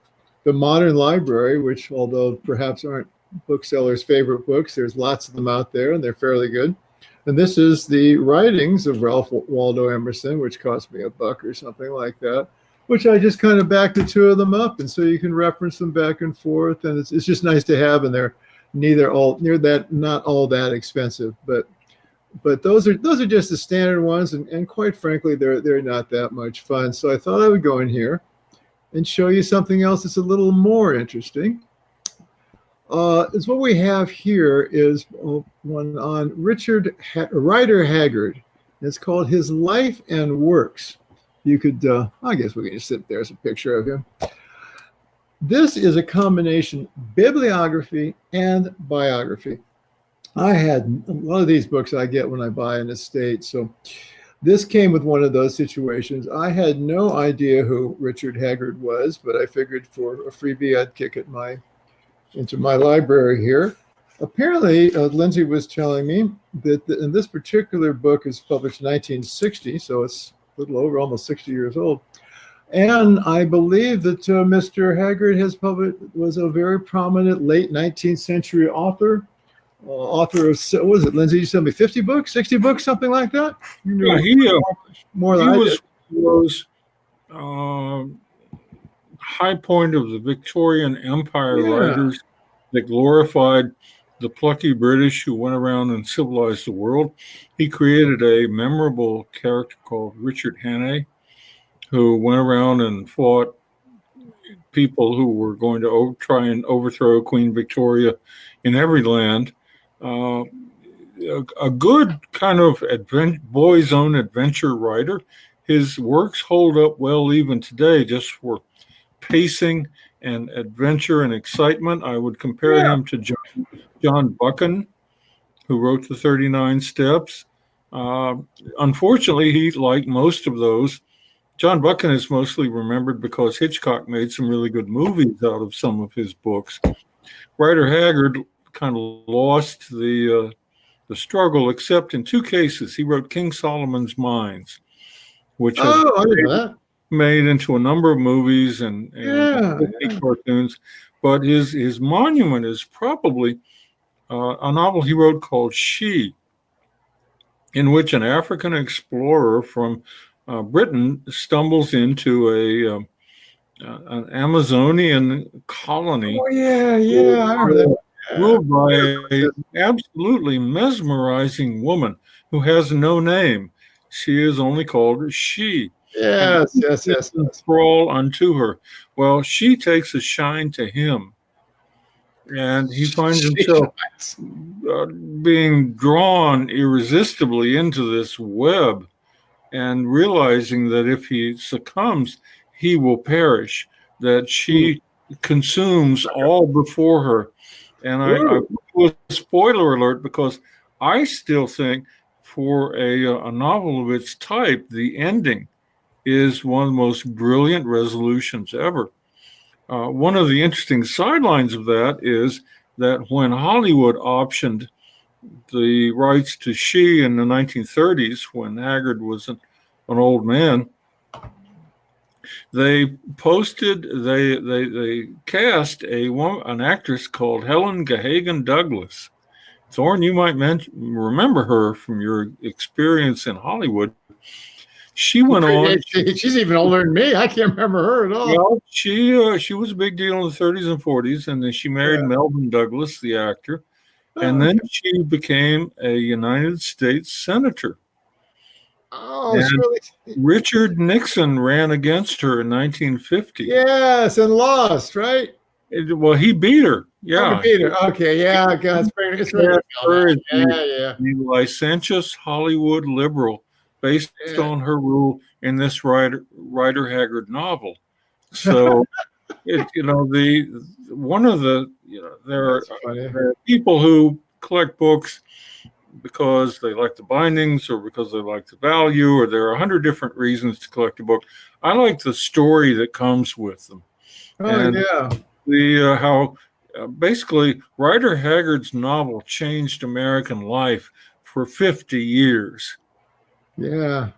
The Modern Library, which, although perhaps aren't booksellers' favorite books, there's lots of them out there, and they're fairly good. And this is the writings of Ralph Waldo Emerson, which cost me $1 or something like that, which I just kind of backed the two of them up, and so you can reference them back and forth, and it's just nice to have, and they're not all that expensive, but those are just the standard ones, and quite frankly, they're not that much fun. So I thought I would go in here and show you something else that's a little more interesting. Is what we have here is one on Rider Haggard. It's called His Life and Works. You could, I guess we can just sit there as a picture of him. This is a combination bibliography and biography. I had a lot of these books I get when I buy an estate. So this came with one of those situations. I had no idea who Richard Haggard was, but I figured for a freebie, I'd kick it into my library here. Apparently, Lindsay was telling me that in this particular book is published in 1960, so it's a little over, almost 60 years old. And I believe that Mr. Haggard was a very prominent late 19th century author of, what was it, Lindsay? You said me 50 books, 60 books, something like that? Yeah, he was high point of the Victorian Empire writers that glorified the plucky British who went around and civilized the world. He created a memorable character called Richard Hannay, who went around and fought people who were going to try and overthrow Queen Victoria in every land. A good kind of boy's own adventure writer. His works hold up well even today, just for pacing and adventure and excitement. I would compare him to John Buchan, who wrote the 39 Steps. Unfortunately, he, like most of those, John Buchan is mostly remembered because Hitchcock made some really good movies out of some of his books. Rider Haggard kind of lost the struggle, except in two cases. He wrote King Solomon's Mines, which was made into a number of movies and cartoons. But his monument is probably a novel he wrote called She, in which an African explorer from Britain stumbles into an Amazonian colony. Oh, yeah, I remember that. Ruled by an absolutely mesmerizing woman who has no name. She is only called She. Yes. Crawl unto her. Well, she takes a shine to him, and he finds himself being drawn irresistibly into this web, and realizing that if he succumbs, he will perish, that she consumes all before her. And I was a spoiler alert, because I still think for a novel of its type, the ending is one of the most brilliant resolutions ever. one of the interesting sidelines of that is that when Hollywood optioned the rights to She in the 1930s, when Haggard was an old man, they cast an actress called Helen Gahagan Douglas. Thorne, you might remember her from your experience in Hollywood. She went on. She's even older than me. I can't remember her at all. Well, she was a big deal in the 30s and 40s, and then she married Melvin Douglas, the actor, and then she became a United States senator. Oh, really? Richard Nixon ran against her in 1950. Yes, and lost, right? Well, he beat her. Yeah, he beat her. Okay, yeah, God, it's really the licentious Hollywood liberal, based on her rule in this Rider Haggard novel. So, there are people who collect books because they like the bindings or because they like the value, or there are 100 different reasons to collect a book. I like the story that comes with them. How basically Rider Haggard's novel changed American life for 50 years. Yeah.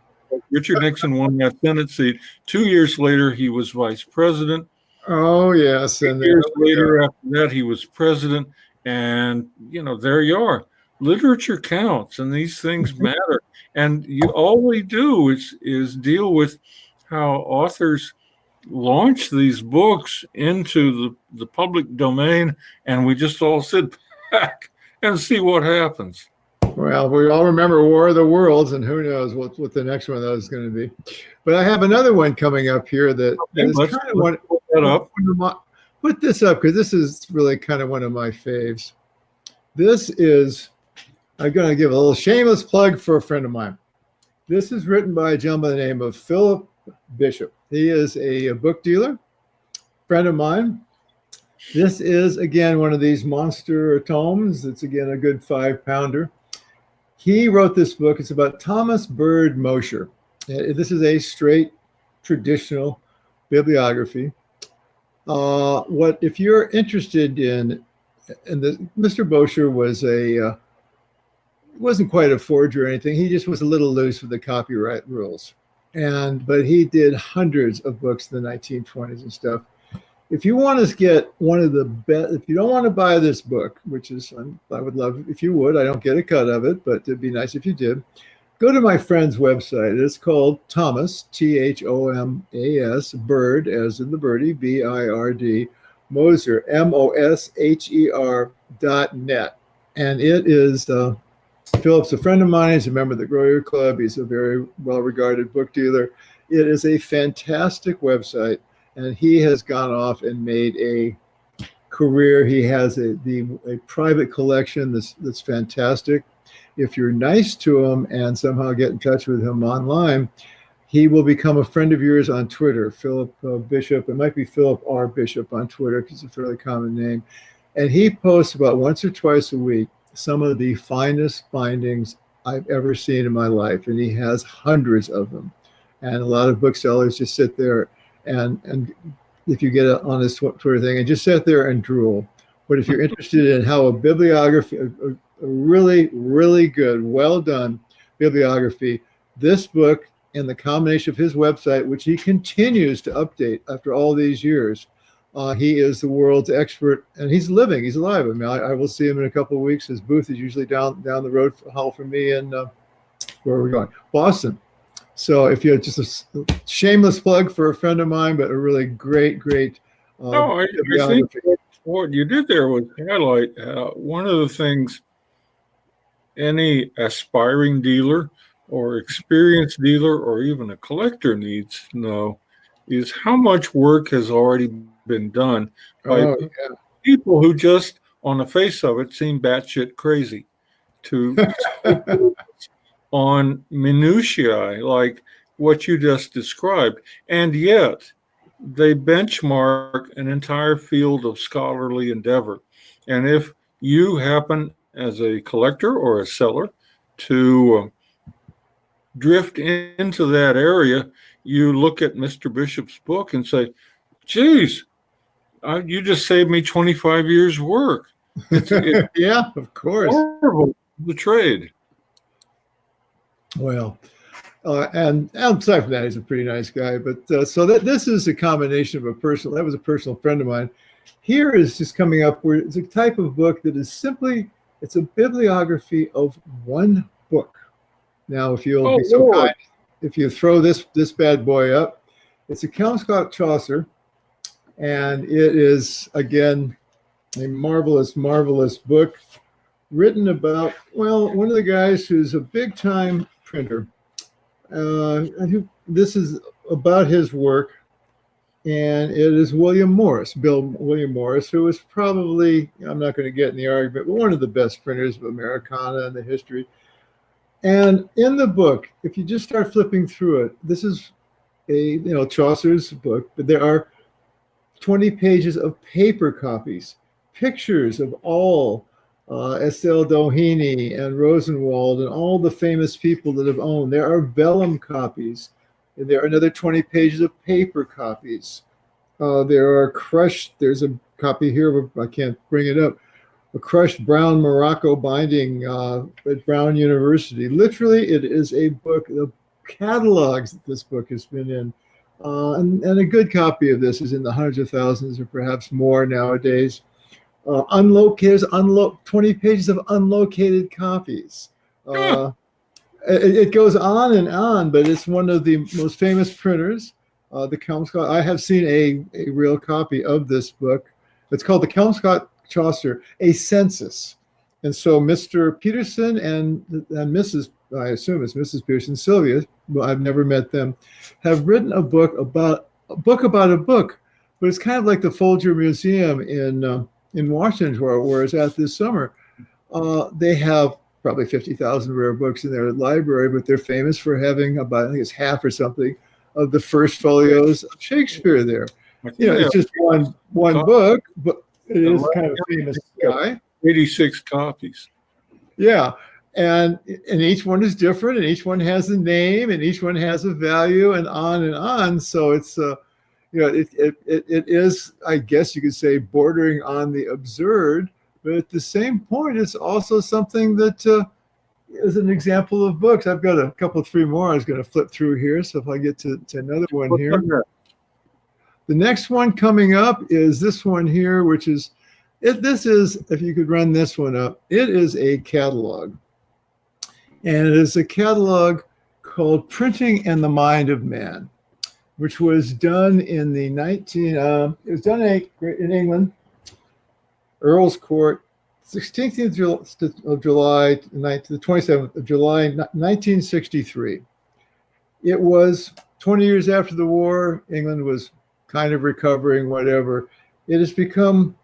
Richard Nixon won that Senate seat. 2 years later, he was vice president. Oh, yes. And years later, after that, he was president. And, there you are. Literature counts, and these things matter. And all we do is deal with how authors launch these books into the public domain, and we just all sit back and see what happens. Well, we all remember War of the Worlds, and who knows what the next one of those is going to be. But I have another one coming up here that is kind of one. Put this up because this is really kind of one of my faves. This is, I'm going to give a little shameless plug for a friend of mine. This is written by a gentleman by the name of Philip Bishop. He is a book dealer, friend of mine. This is, again, one of these monster tomes. It's, again, a good 5-pounder. He wrote this book. It's about Thomas Bird Mosher. This is a straight, traditional bibliography. If you're interested in Mr. Mosher wasn't quite a forger or anything. He just was a little loose with the copyright rules. But he did hundreds of books in the 1920s and stuff. If you want to get one of the best, if you don't want to buy this book, which is, I would love if you would, I don't get a cut of it, but it'd be nice if you did, go to my friend's website. It's called Thomas, Thomas, Bird, as in the birdie, BIRD, Moser, MOSHER.net. And it is, Philip's a friend of mine. He's a member of the Grow Your Club. He's a very well-regarded book dealer. It is a fantastic website. And he has gone off and made a career. He has a private collection that's fantastic. If you're nice to him and somehow get in touch with him online, he will become a friend of yours on Twitter. Philip Bishop. It might be Philip R. Bishop on Twitter because it's a fairly common name. And he posts about once or twice a week some of the finest bindings I've ever seen in my life. And he has hundreds of them. And a lot of booksellers just sit there and if you get on this Twitter thing and just sit there and drool. But if you're interested in how a bibliography, a really, really good, well done bibliography, this book and the combination of his website, which he continues to update after all these years, he is the world's expert, and he's alive. I mean, I will see him in a couple of weeks. His booth is usually down the road from me in where are we going? Boston. So if you just a shameless plug for a friend of mine, but a really great. I think what you did there was highlight one of the things any aspiring dealer or experienced dealer or even a collector needs to know is how much work has already been done by people who just, on the face of it, seem batshit crazy to on minutiae like what you just described. And yet they benchmark an entire field of scholarly endeavor. And if you happen as a collector or a seller to drift into that area, you look at Mr. Bishop's book and say, geez, You just saved me 25 years work. It's Yeah, of course. horrible, the trade. Well, and aside from that, he's a pretty nice guy. But so that this is a combination of that was a personal friend of mine. Here is just coming up where it's a type of book that is simply, it's a bibliography of one book. Now, if you'll Oh, be so Lord. kind, if you throw this bad boy up, it's a Kelmscott Chaucer, and it is, again, a marvelous, marvelous book written about, well, one of the guys who's a big time printer. This is about his work, and it is William Morris, William Morris, who was probably, I'm not going to get in the argument, but one of the best printers of Americana in the history. And in the book, if you just start flipping through it, this is Chaucer's book, but there are 20 pages of paper copies, pictures of all Estelle Doheny and Rosenwald and all the famous people that have owned. There are vellum copies. And there are another 20 pages of paper copies. There's a copy here, I can't bring it up, a crushed brown Morocco binding at Brown University. Literally, it is a book, the catalogs that this book has been in. And a good copy of this is in the hundreds of thousands or perhaps more nowadays. 20 pages of unlocated copies. It goes on, but it's one of the most famous printers, the Kelmscott. I have seen a real copy of this book. It's called the Kelmscott Chaucer, a census. And so Mr. Peterson and Mrs., I assume it's Mrs. Peterson, Sylvia, well, I've never met them, have written a book about a book, but it's kind of like the Folger Museum in Washington, where I was at this summer. They have probably 50,000 rare books in their library, but they're famous for having about, I think it's half or something, of the first folios of Shakespeare there. It's just one book, but it is kind of a famous guy. 86 copies. Yeah. And each one is different, and each one has a name, and each one has a value, and on and on. So it's, it is, I guess you could say, bordering on the absurd. But at the same point, it's also something that is an example of books. I've got a couple, three more I was going to flip through here. So if I get to another one here. The next one coming up is this one here, which is, this is, if you could run this one up, it is a catalog. And it is a catalog called Printing and the Mind of Man, which was done in the it was done in England, Earl's Court, 16th of July to the 27th of July, 1963. It was 20 years after the war. England was kind of recovering, whatever. It has become,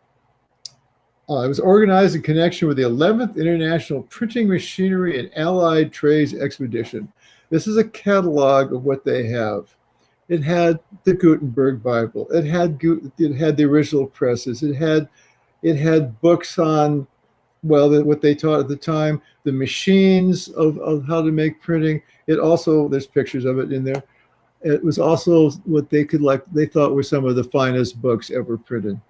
it was organized in connection with the 11th International Printing Machinery and Allied Trades Expedition. This is a catalog of what they have. It had the Gutenberg Bible. It had the original presses. It had books on, well, what they taught at the time, the machines of how to make printing. It also, there's pictures of it in there. It was also what they thought were some of the finest books ever printed.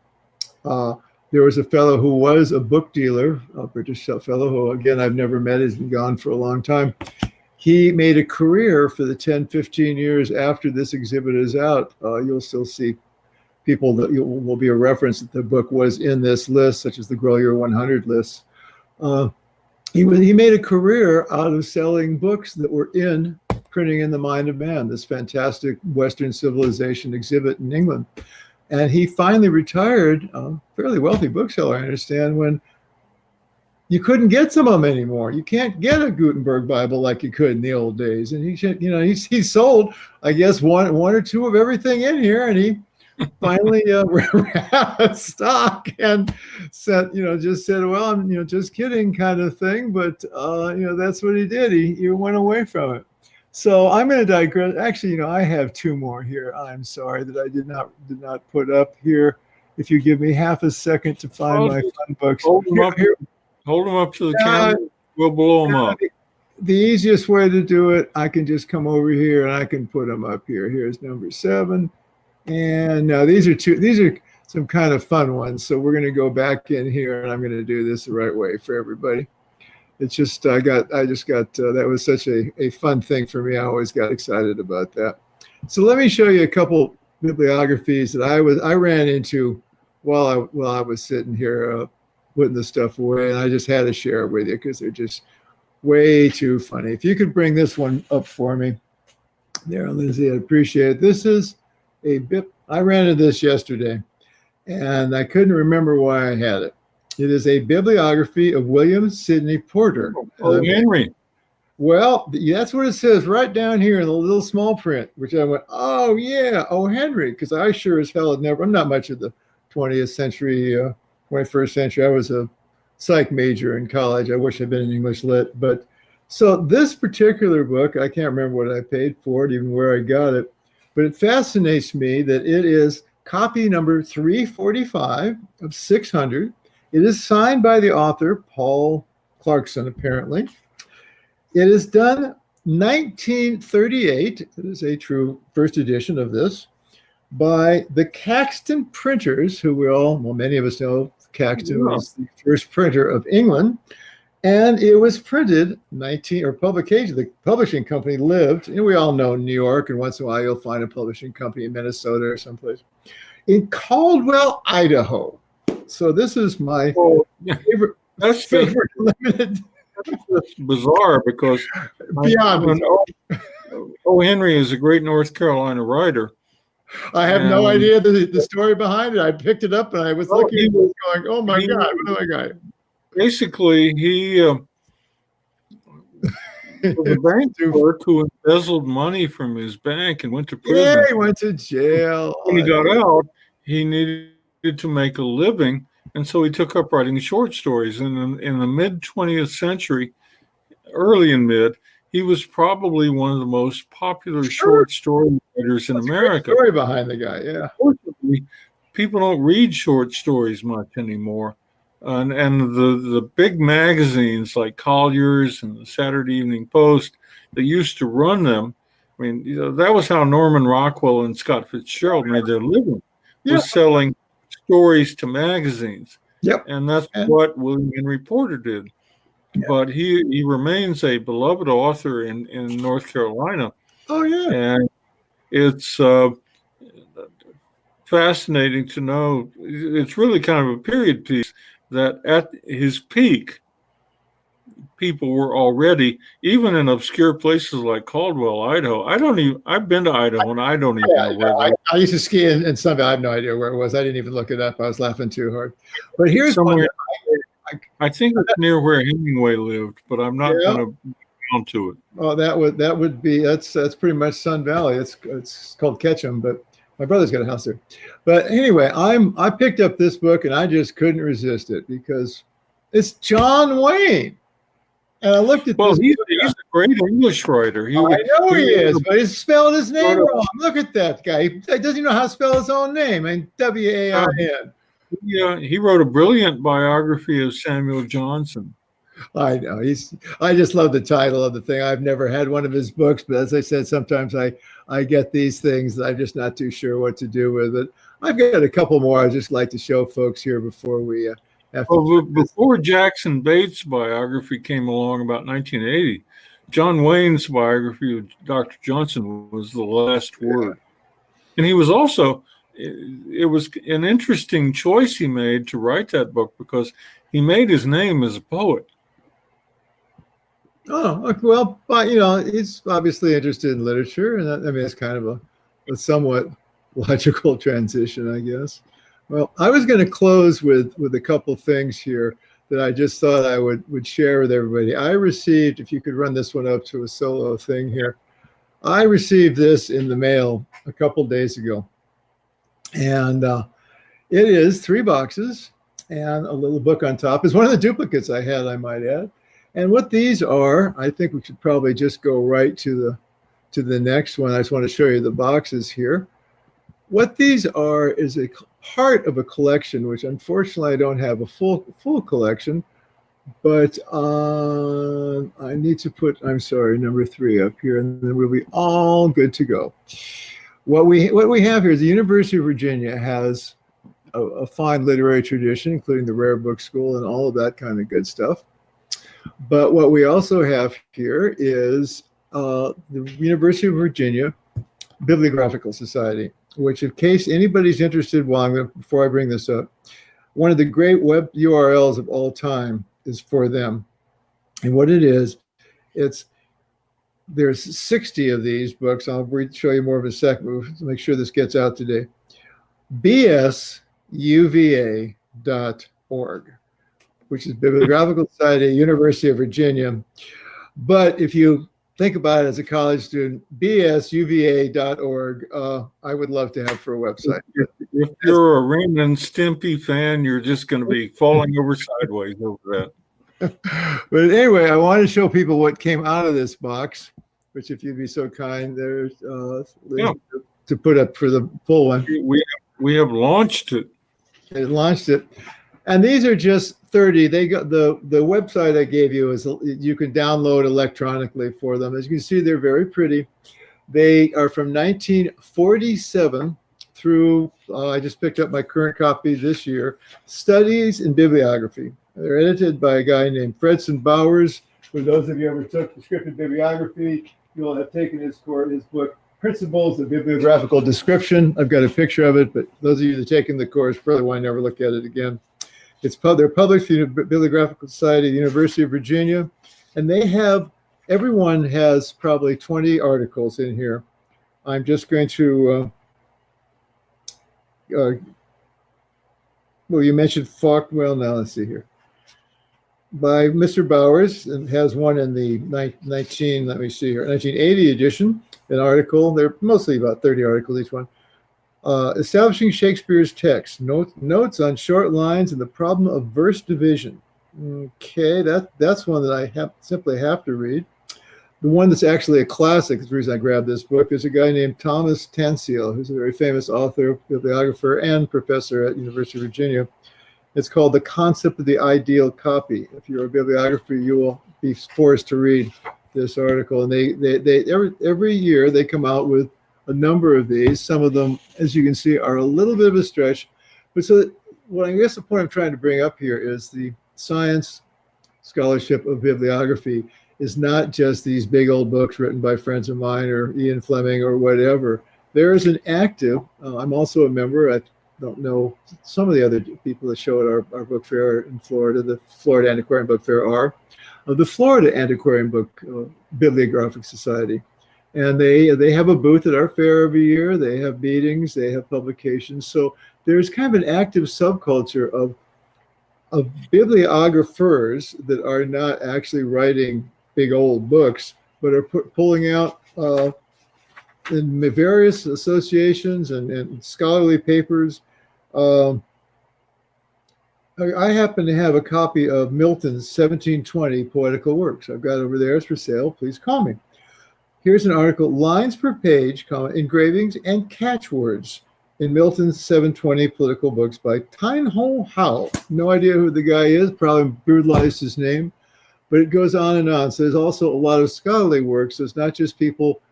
There was a fellow who was a book dealer, a British fellow who, again, I've never met, has been gone for a long time. He made a career for the 10, 15 years after this exhibit is out. You'll still see people that will be a reference that the book was in this list, such as the Grow Your 100 list. He made a career out of selling books that were in Printing in the Mind of Man, this fantastic Western civilization exhibit in England. And he finally retired, fairly wealthy bookseller, I understand, when you couldn't get some of them anymore. You can't get a Gutenberg Bible like you could in the old days. And he sold, I guess, one or two of everything in here, and he finally ran out of stock and said, just said, well, I'm, just kidding kind of thing. But, that's what he did. He went away from it. So I'm going to digress. Actually, I have two more here. I'm sorry that I did not put up here. If you give me half a second to find my fun books. Hold them up to the camera. We'll blow them up. The easiest way to do it, I can just come over here and I can put them up here. Here's number 7. And now these are some kind of fun ones. So we're going to go back in here, and I'm going to do this the right way for everybody. It's just that was such a fun thing for me. I always got excited about that. So let me show you a couple bibliographies that I ran into while I was sitting here putting the stuff away, and I just had to share it with you because they're just way too funny. If you could bring this one up for me, there, Lindsay, I'd appreciate it. This is I ran into this yesterday, and I couldn't remember why I had it. It is a bibliography of William Sidney Porter. Oh, Henry. Well, that's what it says right down here in the little small print, which I went, oh, yeah, oh, Henry, because I sure as hell I'm not much of the 20th century, 21st century. I was a psych major in college. I wish I'd been in English lit. But so this particular book, I can't remember what I paid for it, even where I got it, but it fascinates me that it is copy number 345 of 600. It is signed by the author, Paul Clarkson, apparently. It is done 1938. It is a true first edition of this by the Caxton printers, who many of us know Caxton was the first printer of England. And it was printed the publishing company lived, and we all know New York, and once in a while you'll find a publishing company in Minnesota or someplace, in Caldwell, Idaho. So this is my favorite. That's favorite limited. That's bizarre because beyond Henry is a great North Carolina writer. I have no idea the story behind it. I picked it up and I was looking at it going, oh my God, what do I got? Basically, he was a bank clerk who embezzled money from his bank and went to prison. Yeah, he went to jail. When he got out, he needed to make a living, and so he took up writing short stories. And in the mid-20th century, early and mid, he was probably one of the most popular short story writers in America. Story behind the guy, yeah. Unfortunately, people don't read short stories much anymore. And the big magazines like Collier's and the Saturday Evening Post that used to run them, I mean, that was how Norman Rockwell and Scott Fitzgerald made their living, was selling stories to magazines. Yep. And that's what William Henry Porter did. Yep. But he remains a beloved author in North Carolina. Oh, yeah. And it's fascinating to know. It's really kind of a period piece that at his peak, people were already, even in obscure places like Caldwell, Idaho. I've been to Idaho and I don't even know where I used to ski in Sunville. I have no idea where it was. I didn't even look it up. I was laughing too hard. But here's somewhere. I think it's near where Hemingway lived, but I'm not going to get down to it. Oh, that would be that's pretty much Sun Valley. It's called Ketchum, but my brother's got a house there. But anyway, I picked up this book and I just couldn't resist it because it's John Wayne. And I looked at this. He's a great English writer. I know he is, but he's spelling his name wrong. Look at that guy. He doesn't even know how to spell his own name. I mean, W-A-I-N. Yeah, he wrote a brilliant biography of Samuel Johnson. I know. I just love the title of the thing. I've never had one of his books, but as I said, sometimes I get these things that I'm just not too sure what to do with it. I've got a couple more I'd just like to show folks here before we before Jackson Bates' biography came along about 1980, John Wayne's biography of Dr. Johnson was the last word. And he was also, it was an interesting choice he made to write that book because he made his name as a poet. Oh, well, but he's obviously interested in literature, and I mean, it's kind of a somewhat logical transition, I guess. Well, I was going to close with a couple things here that I just thought I would share with everybody. I received, if you could run this one up to a solo thing here, I received this in the mail a couple days ago, and it is 3 boxes and a little book on top. It's one of the duplicates I had, I might add. And what these are, I think we should probably just go right to the next one. I just want to show you the boxes here. What these are is a part of a collection, which unfortunately I don't have a full collection, but I need to put, I'm sorry, number 3 up here, and then we'll be all good to go. What we have here is the University of Virginia has a fine literary tradition, including the Rare Book School and all of that kind of good stuff. But what we also have here is the University of Virginia Bibliographical Society, which, in case anybody's interested, before I bring this up, one of the great web URLs of all time is for them. And what it is, there's 60 of these books. I'll show you more of a second to make sure this gets out today. bsuva.org, which is Bibliographical Society, University of Virginia. But if you think about it as a college student, bsuva.org, I would love to have for a website. If you're a Ren and Stimpy fan, you're just going to be falling over sideways over that. But anyway, I want to show people what came out of this box, which, if you'd be so kind, there's to put up for the full one. We have launched it. It launched it. And these are just 30. They got the website I gave you is you can download electronically for them. As you can see, they're very pretty. They are from 1947 through, I just picked up my current copy this year, Studies in Bibliography. They're edited by a guy named Fredson Bowers. For those of you who ever took descriptive bibliography, you'll have taken his book, Principles of Bibliographical Description. I've got a picture of it, but those of you that have taken the course probably want to never look at it again. They're published through the Bibliographical Society, the University of Virginia, and everyone has probably 20 articles in here. I'm just going to, well, you mentioned Falk. Well, now let's see here. By Mr. Bowers, and has one in the 1980 edition, an article. They're mostly about 30 articles each one. Establishing Shakespeare's text, notes on short lines and the problem of verse division. Okay, that's one that I simply have to read. The one that's actually a classic, is the reason I grabbed this book, is a guy named Thomas Tansiel, who's a very famous author, bibliographer, and professor at University of Virginia. It's called The Concept of the Ideal Copy. If you're a bibliographer, you will be forced to read this article. And they every year they come out with a number of these. Some of them, as you can see, are a little bit of a stretch. But so what I guess the point I'm trying to bring up here is the science scholarship of bibliography is not just these big old books written by friends of mine or Ian Fleming or whatever. There is an active, I'm also a member, I don't know some of the other people that show at our book fair in Florida, the Florida Antiquarian Book Fair are, the Florida Antiquarian Book Bibliographic Society. And they have a booth at our fair every year. They have meetings, they have publications. So there's kind of an active subculture of bibliographers that are not actually writing big old books, but are pulling out in various associations and scholarly papers. I happen to have a copy of Milton's 1720 Poetical Works. I've got it over there. It's for sale. Please call me. Here's an article, Lines per Page, Engravings and Catchwords in Milton's 720 Political Books by Tyne-Ho Howe. No idea who the guy is, probably brutalized his name, but it goes on and on. So there's also a lot of scholarly work. So it's not just people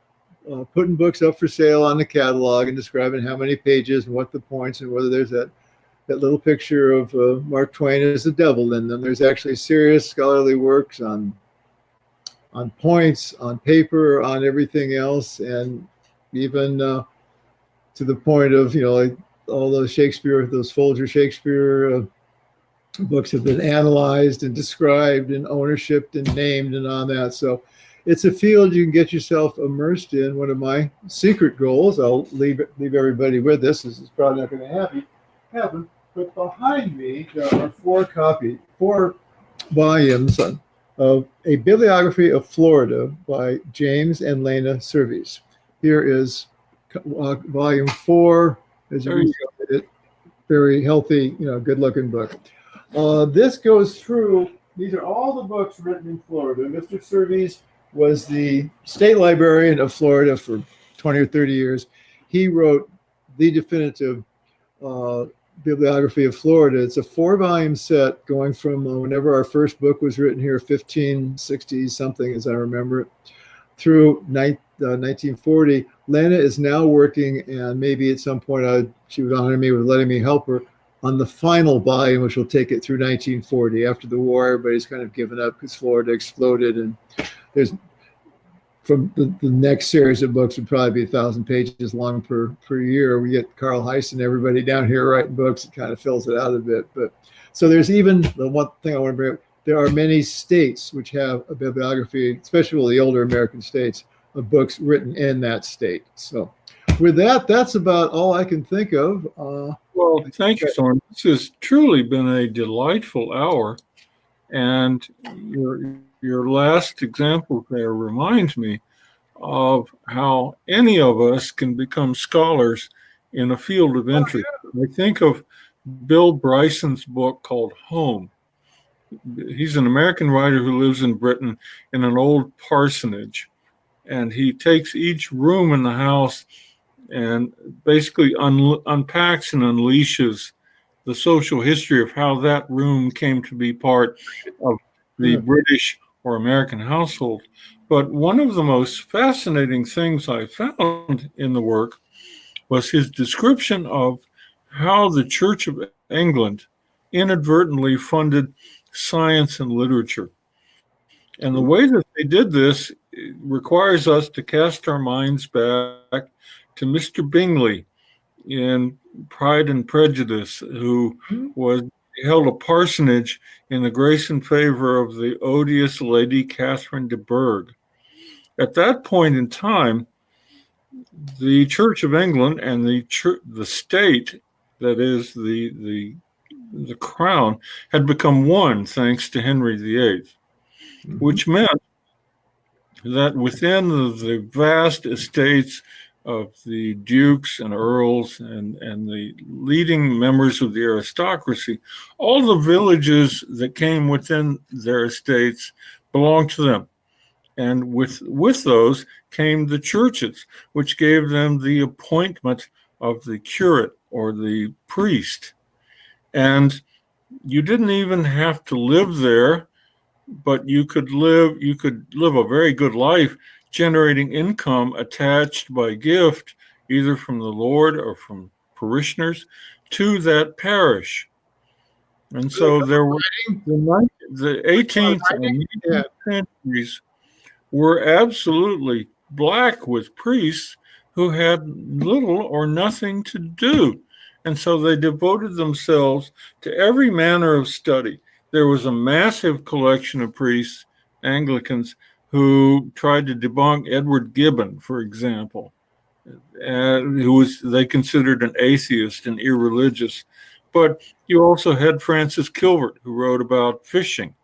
putting books up for sale on the catalog and describing how many pages and what the points and whether there's that little picture of Mark Twain as the devil in them. There's actually serious scholarly works on points, on paper, on everything else, and even to the point of, like all those Shakespeare, those Folger Shakespeare books have been analyzed and described and ownership and named and on that. So it's a field you can get yourself immersed in. One of my secret goals, I'll leave everybody with this. This is probably not going to happen, but behind me there are four volumes of A Bibliography of Florida by James and Lena Servies. Here is volume 4, as you can see, very healthy, good-looking book. This goes through, these are all the books written in Florida. Mr. Servies was the state librarian of Florida for 20 or 30 years. He wrote the definitive bibliography of Florida. It's a 4-volume set going from whenever our first book was written here, 1560 something, as I remember it, through 1940. Lena is now working, and maybe at some point she would honor me with letting me help her, on the final volume, which will take it through 1940. After the war, everybody's kind of given up because Florida exploded, and there's from the next series of books would probably be 1,000 pages long per year. We get Carl Heiss and everybody down here writing books. It kind of fills it out a bit. But so there's even the one thing I want to bring up. There are many states which have a bibliography, especially the older American states, of books written in that state. So with that, that's about all I can think of. Well, thank you, Thorne. This has truly been a delightful hour. And your last example there reminds me of how any of us can become scholars in a field of interest. I think of Bill Bryson's book called Home. He's an American writer who lives in Britain in an old parsonage, and he takes each room in the house and basically unpacks and unleashes the social history of how that room came to be part of the British or American household. But one of the most fascinating things I found in the work was his description of how the Church of England inadvertently funded science and literature. And the way that they did this requires us to cast our minds back to Mr. Bingley in Pride and Prejudice, who held a parsonage in the grace and favor of the odious Lady Catherine de Bourgh. At that point in time, the Church of England and the state, that is the crown, had become one thanks to Henry VIII, which meant that within the vast estates of the dukes and earls and the leading members of the aristocracy, all the villages that came within their estates belonged to them. And with those came the churches, which gave them the appointment of the curate or the priest. And you didn't even have to live there, but you could live a very good life generating income attached by gift, either from the Lord or from parishioners, to that parish. And so there were the 18th and 19th centuries were absolutely black with priests who had little or nothing to do. And so they devoted themselves to every manner of study. There was a massive collection of priests, Anglicans, who tried to debunk Edward Gibbon, for example, they considered an atheist and irreligious. But you also had Francis Kilvert, who wrote about fishing.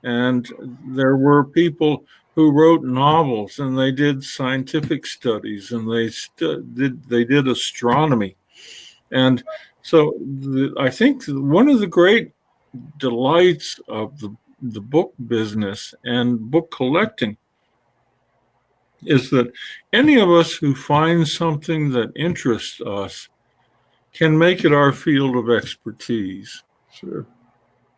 And there were people who wrote novels, and they did scientific studies, and they did astronomy. And so I think one of the great delights of the book business and book collecting is that any of us who find something that interests us can make it our field of expertise. Sure.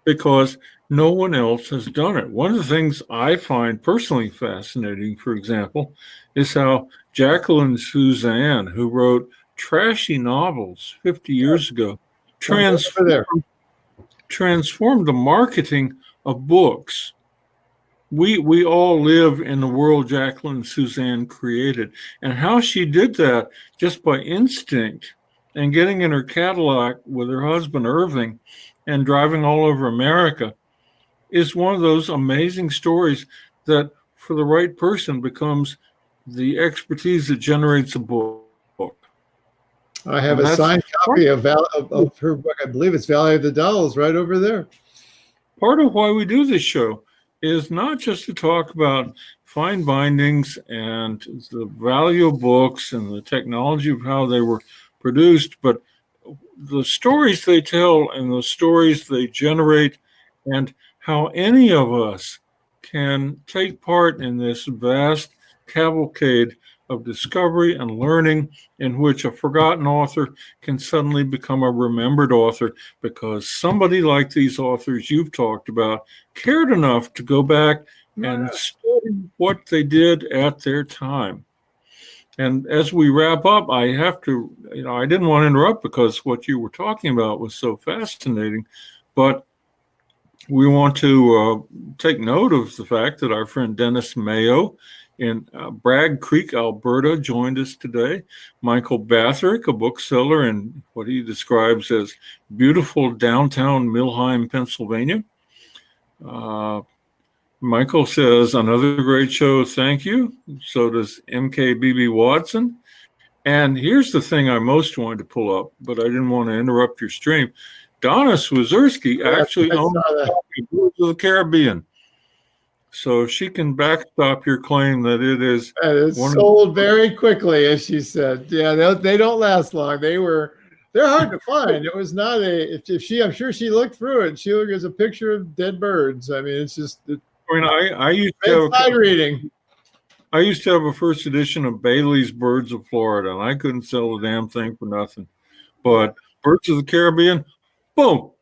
Because no one else has done it. One of the things I find personally fascinating, for example, is how Jacqueline Suzanne, who wrote trashy novels 50 years ago, transformed the marketing of books. We all live in the world Jacqueline Suzanne created, and how she did that just by instinct and getting in her Cadillac with her husband Irving and driving all over America is one of those amazing stories that, for the right person, becomes the expertise that generates a book. I have a signed copy of her book. I believe it's Valley of the Dolls right over there. Part of why we do this show is not just to talk about fine bindings and the value of books and the technology of how they were produced, but the stories they tell and the stories they generate, and how any of us can take part in this vast cavalcade of discovery and learning in which a forgotten author can suddenly become a remembered author because somebody like these authors you've talked about cared enough to go back and study what they did at their time. And as we wrap up, I have to, I didn't want to interrupt because what you were talking about was so fascinating, but we want to take note of the fact that our friend Dennis Mayo in Bragg Creek, Alberta, joined us today. Michael Bathrick, a bookseller in what he describes as beautiful downtown Millheim, Pennsylvania. Michael says, another great show, thank you. So does MKBB Watson. And here's the thing I most wanted to pull up, but I didn't want to interrupt your stream. Donna Swazerski actually owns Birds of the Caribbean. So she can backstop your claim that it is. And it's sold very quickly, as she said. Yeah, they don't last long. They're hard to find. It was not I'm sure she looked through it. She looked as a picture of dead birds. I mean, it's just. I used to have reading. I used to have a first edition of Bailey's Birds of Florida, and I couldn't sell a damn thing for nothing. But Birds of the Caribbean, boom.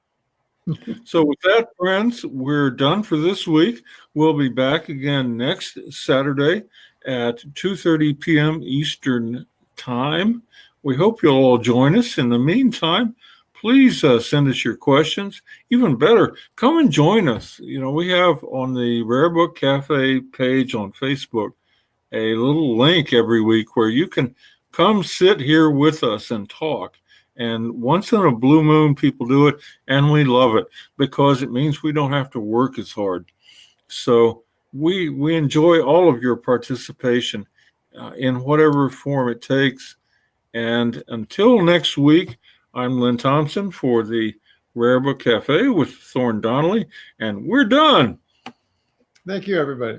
So with that, friends, we're done for this week. We'll be back again next Saturday at 2:30 p.m. Eastern Time. We hope you'll all join us. In the meantime, please send us your questions. Even better, come and join us. We have on the Rare Book Cafe page on Facebook a little link every week where you can come sit here with us and talk. And once in a blue moon, people do it, and we love it because it means we don't have to work as hard. So we enjoy all of your participation in whatever form it takes. And until next week, I'm Lynn Thompson for the Rare Book Cafe with Thorne Donnelly, and we're done. Thank you, everybody.